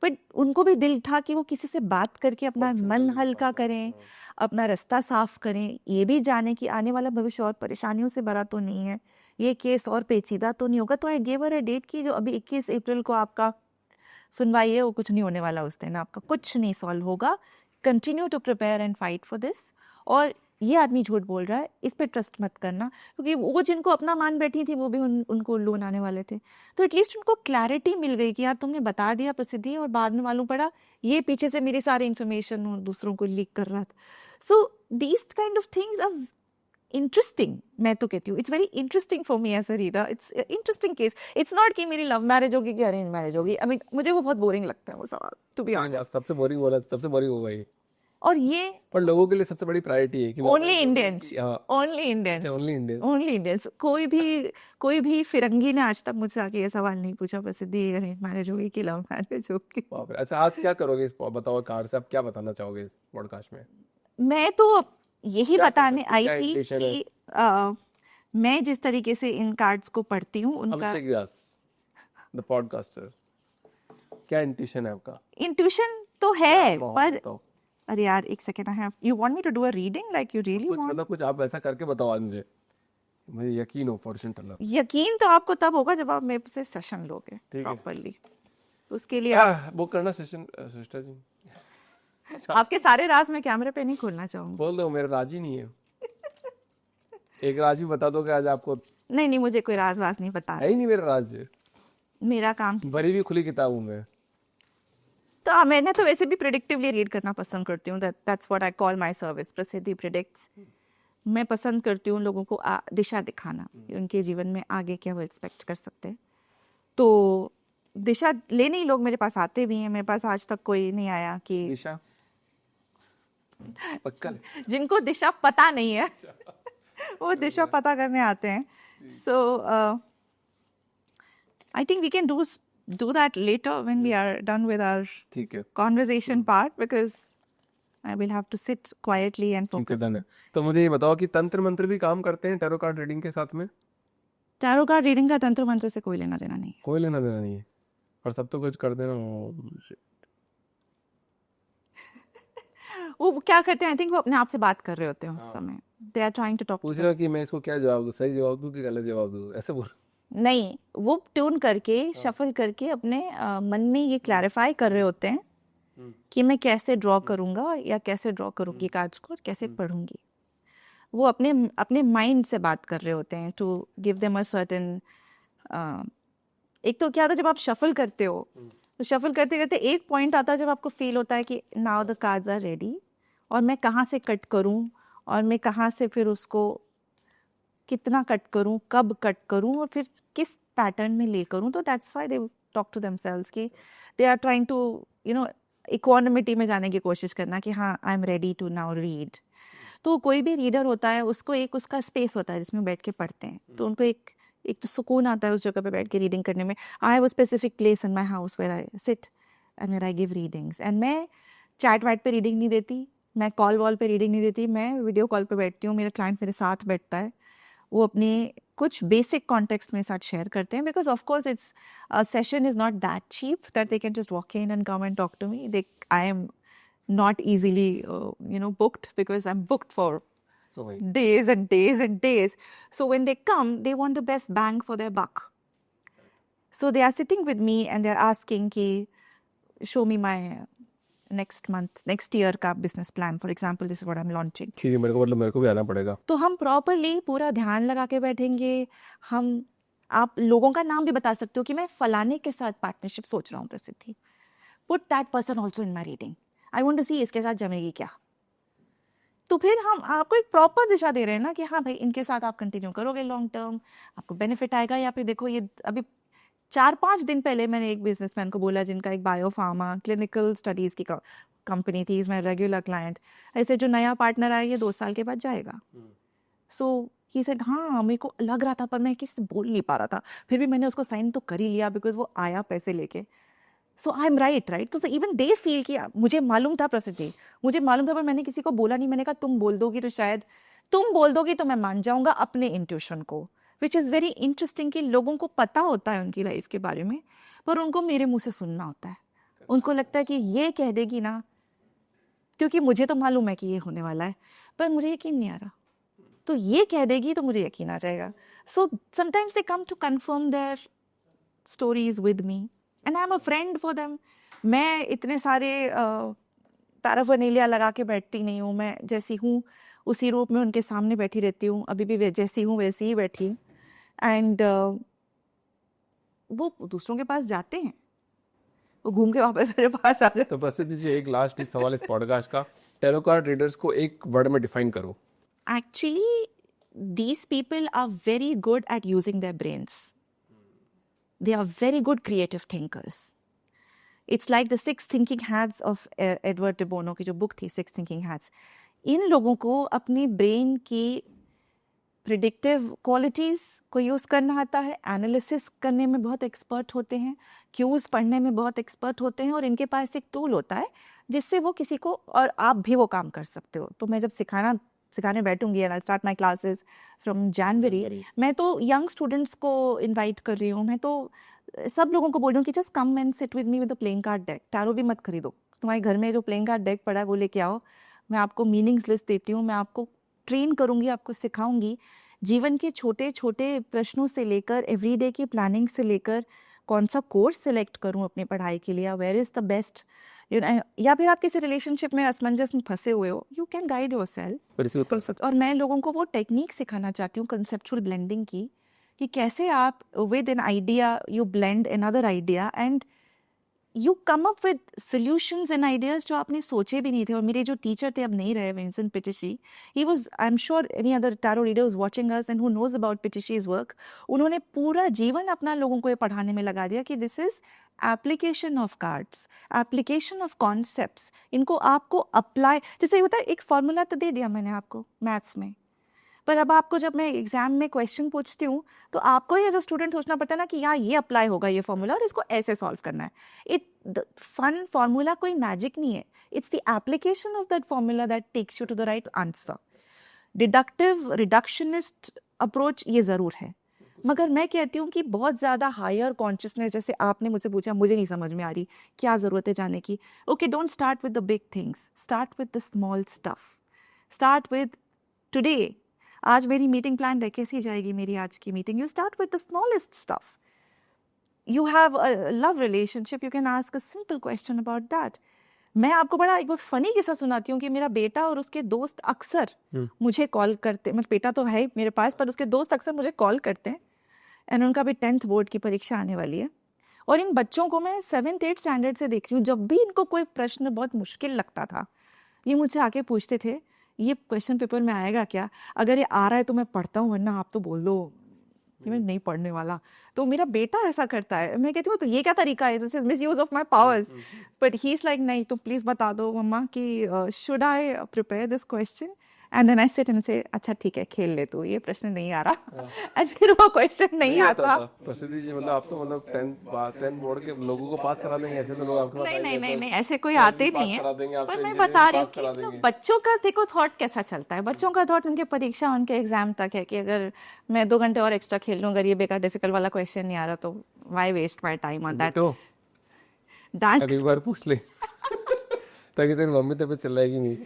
but उनको भी दिल था कि वो किसी से बात करके अपना मन हल्का करें, अपना रास्ता साफ करें, ये भी जाने कि आने वाला भविष्य और परेशानियों से भरा तो नहीं है, ये केस और पेचीदा तो नहीं होगा। तो I gave her a date की जो अभी 21 अप्रैल को आपका सुनवाई है, वो कुछ नहीं होने वाला उस दिन, आपका कुछ नहीं सॉल्व होगा, continue to prepare and fight for this. और ये आदमी झूठ बोल रहा है, इस पे ट्रस्ट मत करना, क्योंकि वो जिनको अपना मान बैठी थी वो भी उनको उल्लू बनाने वाले थे। तो एटलीस्ट उनको क्लैरिटी मिल गई कि यार तुमने बता दिया प्रसिद्धि, और बाद में मालूम पड़ा ये पीछे से मेरी सारी इन्फॉर्मेशन और दूसरों को लीक कर रहा था। So these kind of things are interesting, मैं तो कहती हूँ it's very interesting for me as a reader, it's interesting case. It's not कि मेरी लव मैरिज होगी कि अरेंज मैरिज होगी, आई मीन मुझे वो बहुत बोरिंग लगता है वो सवाल, टू बी ऑनेस्ट। सबसे बोरिंग बोला, सबसे बोरिंग होगा ये, और ये पर लोगों के लिए सबसे बड़ी प्रायोरिटी है कि ओनली इंडियंस, हाँ, only Indians, only Indian. Only Indians. कोई भी फिरंगी ने आज तक मुझसे आके ये सवाल नहीं पूछा प्रसिद्धि अरेंज मैरिज होगी कि लव मैरिज होगी। बाप रे। अच्छा आज क्या करोगे बताओ, कार से आप क्या बताना चाहोगे इस पॉडकास्ट में? मैं तो यही क्या कर बताने सकते, आई क्या थी इंटेंशन है? कि मैं जिस तरीके से इन कार्ड्स को पढ़ती हूँ उनका अभिषेक व्यास द पॉडकास्टर, क्या इंटेंशन है आपका? इंट्यूशन तो क्या है, माहौल पर बताओ, अरे यार एक second, I have, you want me to do a reading, like you really कुछ वांट? मतलब कुछ आप ऐसा करके बताओ आज मुझे यकीन हो फॉर्चून टेलर। यकीन तो आपको तब होगा जब आप मेरे से सेशन लोगे ठीक है। प्रॉपरली, उसके लिए आप बुक करना सेशन सिस्टर जी। आपके सारे राज मैं कैमरे पे नहीं खोलना चाहूंगी। बोल दो मेरा राज ही नहीं है। एक राज भी बता दो कि आज आपको नहीं नहीं, मुझे कोई राज वाज नहीं पता, है ही नहीं मेरा राज, मेरा काम। भरी हुई खुली किताब हूँ मैं। तो मैंने तो वैसे भी प्रिडिक्टिवली रीड करना पसंद करती हूँ, that's what I call my service, प्रसिद्धि प्रिडिक्ट्स। मैं पसंद करती हूँ लोगों को दिशा दिखाना कि उनके जीवन में आगे क्या वो एक्सपेक्ट कर सकते हैं। तो दिशा लेने ही लोग मेरे पास आते भी हैं, मेरे पास आज तक कोई नहीं आया कि दिशा पक्का जिनको दिशा पता नहीं है वो दिशा पता करने आते हैं। So I think we can do that later when we are done with our ठीक है, conversation part, because I will have to sit quietly and ठीक है focus. डन है। तो मुझे ये बताओ कि तंत्र मंत्र भी काम करते हैं टैरो कार्ड रीडिंग के साथ में? टैरो कार्ड रीडिंग का तंत्र मंत्र से कोई लेना देना नहीं है। कोई लेना देना नहीं है, और सब तो कुछ कर देना। वो क्या करते हैं, आई थिंक वो अपने आप से बात कर रहे होते हैं उस समय, they are trying to talk. पूछ रहा कि मैं इसको क्या जवाब दूँ, सही जवाब दूँ कि गलत जवाब दूँ, ऐसे बोल। नहीं, वो ट्यून करके शफल करके अपने मन में ये क्लैरिफाई कर रहे होते हैं कि मैं कैसे ड्रॉ करूंगा या कैसे ड्रॉ करूंगी कार्ड्स को और कैसे पढ़ूंगी। वो अपने अपने माइंड से बात कर रहे होते हैं to give them a certain. एक तो क्या था, जब आप शफल करते हो तो शफल करते करते एक पॉइंट आता है जब आपको फील होता है कि now the cards are ready, और मैं कहाँ से कट करूँ, और मैं कहाँ से फिर उसको कितना कट करूँ, कब कट करूँ, और फिर किस पैटर्न में ले करूँ। तो that's why they talk to themselves कि they are trying to equanimity में जाने की कोशिश करना कि हाँ I am ready to now read. तो कोई भी रीडर होता है उसको एक उसका स्पेस होता है जिसमें बैठ के पढ़ते हैं, तो उनको एक तो सुकून आता है उस जगह पे बैठ के रीडिंग करने में। I have a specific place in my house where I sit and where I give readings, and मैं चैट वैट पे रीडिंग नहीं देती, मैं कॉल वॉल पे रीडिंग नहीं देती, मैं वीडियो कॉल पे बैठती हूँ, मेरा क्लाइंट मेरे साथ बैठता है, वो अपने कुछ बेसिक कॉन्टेक्स्ट मेरे साथ शेयर करते हैं, because of course it's session is not that cheap that they can just walk in and come and talk to me. I am not easily booked, because I'm booked for days and days and days. So when they come, they want the best bang for their buck. So they are sitting with me and they're asking ki show me my next month, next year का business plan. For example, this is what I'm launching. ठीक है, मेरे को भी आना पड़ेगा। तो हम प्रॉपरली पूरा ध्यान लगा के बैठेंगे। आप लोगों का नाम भी बता सकते हो कि मैं फलाने के साथ पार्टनरशिप सोच रहा हूँ प्रसिद्धि, put that person also in my reading. I want to see इसके साथ जमेगी क्या। तो फिर हम आपको एक प्रॉपर दिशा दे रहे हैं ना कि हाँ भाई इनके साथ आप कंटिन्यू करोगे लॉन्ग टर्म, आपको बेनिफिट आएगा। या फिर देखो ये अभी 4-5 दिन पहले मैंने एक बिजनेसमैन को बोला जिनका एक बायोफार्मा क्लिनिकल स्टडीज की कंपनी थी, इज माई रेगुलर क्लाइंट, ऐसे जो नया पार्टनर आया ये 2 साल के बाद जाएगा। सो ही सेड हाँ मेरे को लग रहा था पर मैं किसी से बोल नहीं पा रहा था, फिर भी मैंने उसको साइन तो कर ही लिया बिकॉज वो आया पैसे लेके। सो आई एम राइट तो इवन दे फील कि मुझे मालूम था प्रसिद्धि, मुझे मालूम था पर मैंने किसी को बोला नहीं। मैंने कहा तुम बोल दोगी तो शायद तुम बोल दोगी तो मैं मान जाऊंगा अपने इंट्यूशन को, विच इज़ वेरी इंटरेस्टिंग कि लोगों को पता होता है उनकी लाइफ के बारे में पर उनको मेरे मुंह से सुनना होता है। उनको लगता है कि ये कह देगी ना, क्योंकि मुझे तो मालूम है कि ये होने वाला है पर मुझे यकीन नहीं आ रहा, तो ये कह देगी तो मुझे यकीन आ जाएगा। So sometimes they come to confirm their stories with me and I am a friend for them. मैं इतने सारे पैराफर्नेलिया लगा के बैठती नहीं हूँ, मैं जैसी हूँ उसी रूप में उनके सामने बैठी रहती हूँ, अभी भी जैसी हूँ वैसी ही बैठी हूँ। एंड वो दूसरों के पास जाते हैं, वो घूम के वापस मेरे पास आ जाते। तो प्रसिद्धि जी एक लास्ट सवाल इस पॉडकास्ट का, टैरो कार्ड रीडर्स को एक वर्ड में डिफाइन करो। Actually, these people are very good at using their brains. They are very good creative thinkers. It's like the 6 thinking hats of Edward de Bono की जो book थी 6 thinking hats. इन लोगों को अपनी ब्रेन की predictive qualities को use करना आता है, एनालिसिस करने में बहुत एक्सपर्ट होते हैं, क्यूज़ पढ़ने में बहुत एक्सपर्ट होते हैं और इनके पास एक टूल होता है जिससे वो किसी को, और आप भी वो काम कर सकते हो। तो मैं जब सिखाने बैठूंगी and I start my classes from January, मैं तो यंग स्टूडेंट्स को इनवाइट कर रही हूँ, मैं तो सब लोगों को बोल रही हूँ कि just come and sit with me with the playing card deck. Tarot भी मत खरीदो, तुम्हारे घर में जो प्लेइंग कार्ड डेक पड़ा है वो लेके आओ, मैं आपको मीनिंग्स लिस्ट देती हूँ, मैं आपको ट्रेन करूँगी, आपको सिखाऊंगी जीवन के छोटे छोटे प्रश्नों से लेकर एवरीडे की प्लानिंग से लेकर कौन सा कोर्स सिलेक्ट करूँ अपनी पढ़ाई के लिए, वेयर इज़ द बेस्ट, या फिर आप किसी रिलेशनशिप में असमंजस में फंसे हुए हो, यू कैन गाइड योरसेल्फ। और मैं लोगों को वो टेक्निक सिखाना चाहती हूँ कंसेप्चुअल ब्लेंडिंग की, कि कैसे आप with an idea you blend another idea and you come up with solutions and ideas जो आपने सोचे भी नहीं थे। और मेरे जो टीचर थे, अब नहीं रहे, Vincent Pitisci, he was, I am sure any other tarot reader is watching us and who knows about Pitisci's work, उन्होंने पूरा जीवन अपना लोगों को ये पढ़ाने में लगा दिया कि this is application of cards, application of concepts, इनको आपको अप्लाई, जैसे होता है एक फॉर्मूला तो दे दिया मैंने आपको मैथ्स में, पर अब आपको जब मैं एग्जाम में क्वेश्चन पूछती हूँ तो आपको ही एज अ स्टूडेंट सोचना पड़ता है ना कि यहाँ ये अप्लाई होगा ये फॉर्मूला और इसको ऐसे सॉल्व करना है। इट फन फॉर्मूला कोई मैजिक नहीं है, it's the application of that formula that takes you to the right answer. Deductive reductionist approach ये ज़रूर है, मगर मैं कहती हूँ कि बहुत ज़्यादा हायर कॉन्शियसनेस, जैसे आपने मुझसे पूछा मुझे नहीं समझ में आ रही क्या ज़रूरत है जाने की, okay don't start with the big things, start with the small stuff, start with today. आज मेरी मीटिंग प्लान है, कैसी जाएगी मेरी आज की meeting, you start with the smallest stuff. You have a love relationship, you can ask a simple question about that. मैं आपको बड़ा एक बार फनी किस्सा सुनाती हूँ कि मेरा बेटा और उसके दोस्त अक्सर मुझे कॉल करते, मतलब बेटा तो है मेरे पास पर उसके दोस्त अक्सर मुझे कॉल करते हैं, एंड उनका भी 10th बोर्ड की परीक्षा आने वाली है, और इन बच्चों को मैं 7th-8th स्टैंडर्ड से देख रही हूँ, जब भी इनको कोई प्रश्न बहुत मुश्किल लगता था ये मुझसे आके पूछते थे ये क्वेश्चन पेपर में आएगा क्या, अगर ये आ रहा है तो मैं पढ़ता हूँ वरना आप तो बोल दो कि मैं नहीं पढ़ने वाला। तो मेरा बेटा ऐसा करता है, मैं कहती हूँ तो ये क्या तरीका है, this is misuse of my powers, but he is like नहीं तो प्लीज बता दो मम्मा कि should I prepare this question, and then I sit and say अच्छा ठीक है खेल ले तू, ये प्रश्न नहीं आ रहा, एंड फिर वो क्वेश्चन नहीं आता। प्रसिद्धि जी मतलब आप तो मतलब 10th बोर्ड के लोगों को पास करा देंगे, ऐसे तो लोग आपके पास नहीं ऐसे कोई आते नहीं है, पर मैं बता रही हूँ कि बच्चों का देखो थॉट कैसा चलता है, बच्चों का थॉट उनके परीक्षा उनके एग्जाम तक है कि अगर मैं 2 घंटे और एक्स्ट्रा खेल लूँ, अगर ये बेकार डिफिकल्ट वाला क्वेश्चन नहीं आ रहा तो why waste my time on that. अगली बार पूछ ले ताकि तेरी मम्मी तबीयत चिल्लाएगी नहीं।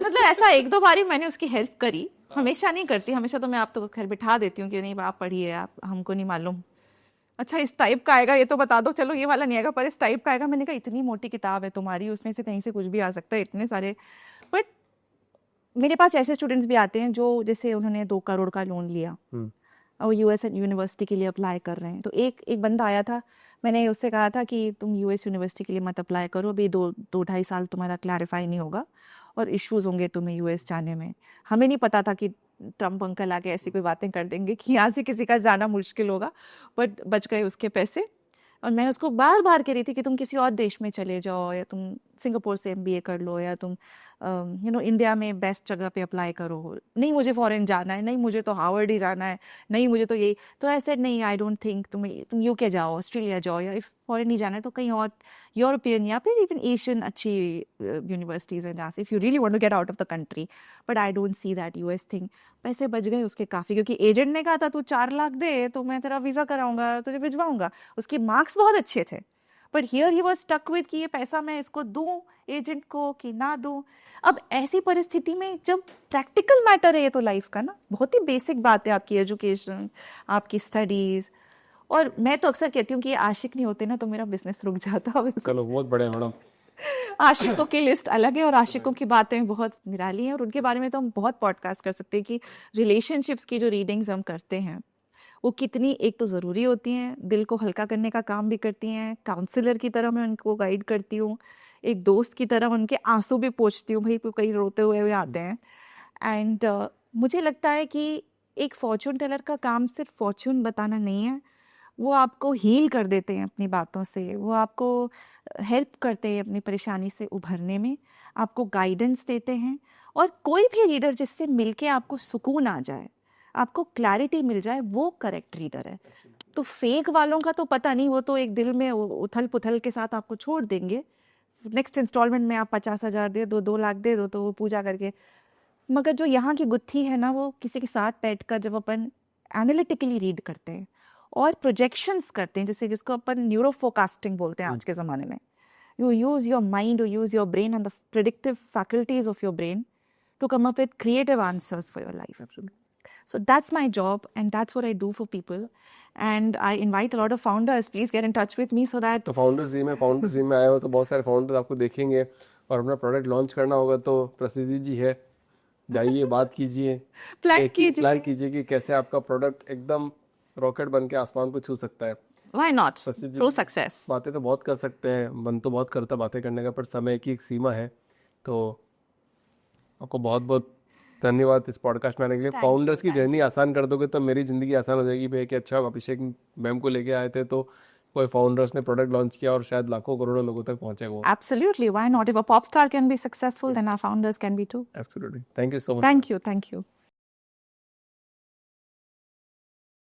मतलब ऐसा 1-2 बारी मैंने उसकी हेल्प करी, हमेशा नहीं करती, हमेशा तो मैं आप तो खैर बिठा देती हूँ कि नहीं आप पढ़िए, आप हमको नहीं मालूम, अच्छा इस टाइप का आएगा ये तो बता दो, चलो ये वाला नहीं आएगा पर इस टाइप का आएगा। मैंने कहा इतनी मोटी किताब है तुम्हारी, उसमें से कहीं से कुछ भी आ सकता है, इतने सारे। बट मेरे पास ऐसे स्टूडेंट्स भी आते हैं जो जैसे उन्होंने 2 करोड़ का लोन लिया, और वो यूएस यूनिवर्सिटी के लिए अप्लाई कर रहे हैं। तो एक बंदा आया था, मैंने उससे कहा था कि तुम यूएस यूनिवर्सिटी के लिए मत अप्लाई करो, अभी 2-2.5 साल तुम्हारा क्लैरिफाई नहीं होगा और इश्यूज होंगे तुम्हें यूएस जाने में। हमें नहीं पता था कि ट्रम्प अंकल आके ऐसी कोई बातें कर देंगे कि यहाँ से किसी का जाना मुश्किल होगा, बट बच गए उसके पैसे। और मैं उसको बार बार कह रही थी कि तुम किसी और देश में चले जाओ, या तुम सिंगापुर से एमबीए कर लो, या तुम इंडिया में बेस्ट जगह पे अप्लाई करो। नहीं मुझे फॉरेन जाना है, नहीं मुझे तो हार्वर्ड ही जाना है, नहीं मुझे तो यही। तो ऐसे नहीं, आई डोंट थिंक तुम यूके जाओ, ऑस्ट्रेलिया जाओ, या इफ फॉरेन नहीं जाना है तो कहीं और यूरोपियन या फिर इवन एशियन अच्छी यूनिवर्सिटीज़ हैं जहाँ से if you really want to get out of the country. But I don't see that US thing. पैसे बच गए उसके काफ़ी, क्योंकि एजेंट ने कहा था तू 4 लाख दे तो मैं तेरा वीज़ा कराऊंगा, तुझे भिजवाऊंगा। उसके मार्क्स बहुत अच्छे थे, but here he was stuck with कि ये पैसा मैं इसको दूं एजेंट को कि ना दूं। अब ऐसी परिस्थिति में जब प्रैक्टिकल मैटर है ये तो लाइफ का ना, बहुत ही बेसिक बात है, आपकी एजुकेशन, आपकी स्टडीज़। और मैं तो अक्सर कहती हूँ कि ये आशिक नहीं होते ना तो मेरा बिजनेस रुक जाता। चलो बहुत बढ़िया मैडम। आशिकों की लिस्ट अलग है और आशिकों की बातें बहुत निराली हैं, और उनके बारे में तो हम बहुत पॉडकास्ट कर सकते हैं कि रिलेशनशिप्स की जो रीडिंग्स हम करते हैं वो कितनी एक तो ज़रूरी होती हैं, दिल को हल्का करने का काम भी करती हैं। काउंसलर की तरह मैं उनको गाइड करती हूँ, एक दोस्त की तरह उनके आंसू भी पोंछती हूँ, भाई कहीं रोते हुए आते हैं। एंड मुझे लगता है कि एक फॉर्चून टेलर का काम सिर्फ फॉर्चून बताना नहीं है, वो आपको हील कर देते हैं अपनी बातों से, वो आपको हेल्प करते हैं अपनी परेशानी से उभरने में, आपको गाइडेंस देते हैं। और कोई भी रीडर जिससे मिलके आपको सुकून आ जाए, आपको क्लैरिटी मिल जाए, वो करेक्ट रीडर है। तो फेक वालों का तो पता नहीं, वो तो एक दिल में उथल पुथल के साथ आपको छोड़ देंगे। नेक्स्ट इंस्टॉलमेंट में आप 50,000 दे दो, 2 लाख दे दो, तो वो पूजा करके। मगर जो यहाँ की गुत्थी है ना, वो किसी के साथ बैठकर जब अपन एनालिटिकली रीड करते हैं और प्रोजेक्शंस करते हैं, जिसको अपन न्यूरो फोकास्टिंग बोलते हैं आज के ज़माने में। You use your mind, you use your brain and the predictive faculties of your brain to come up with creative answers for your life. Absolutely. So that's my job and that's what I do for people. And I invite a lot of founders, please get in touch with me so that... तो founders team में आए हो तो बहुत सारे founders आपको देखेंगे, और अपना प्रोडक्ट लॉन्च करना होगा तो प्रसिद्धि जी है, जाइए बात कीजिए, प्लान कीजिए कि कैसे आपका प्रोडक्ट एकदम रॉकेट बन के आसमान को छू सकता है। Why not? Through success. बातें तो बहुत कर सकते हैं, मन तो बहुत करता बातें करने का, पर समय की एक सीमा है। तो आपको बहुत बहुत धन्यवाद इस पॉडकास्ट में आने के लिए। फाउंडर्स की जर्नी आसान कर दोगे तो मेरी ज़िंदगी आसान हो जाएगी भैया कि अच्छा अभिषेक मैम को लेके आए थे तो कोई फाउंडर्स ने प्रोडक्ट लॉन्च किया और शायद लाखों करोड़ों लोगों तक पहुंचे वो। Absolutely, why not? If a pop star can be successful, then our founders can be too. Absolutely. Thank you so much. Thank you, thank you.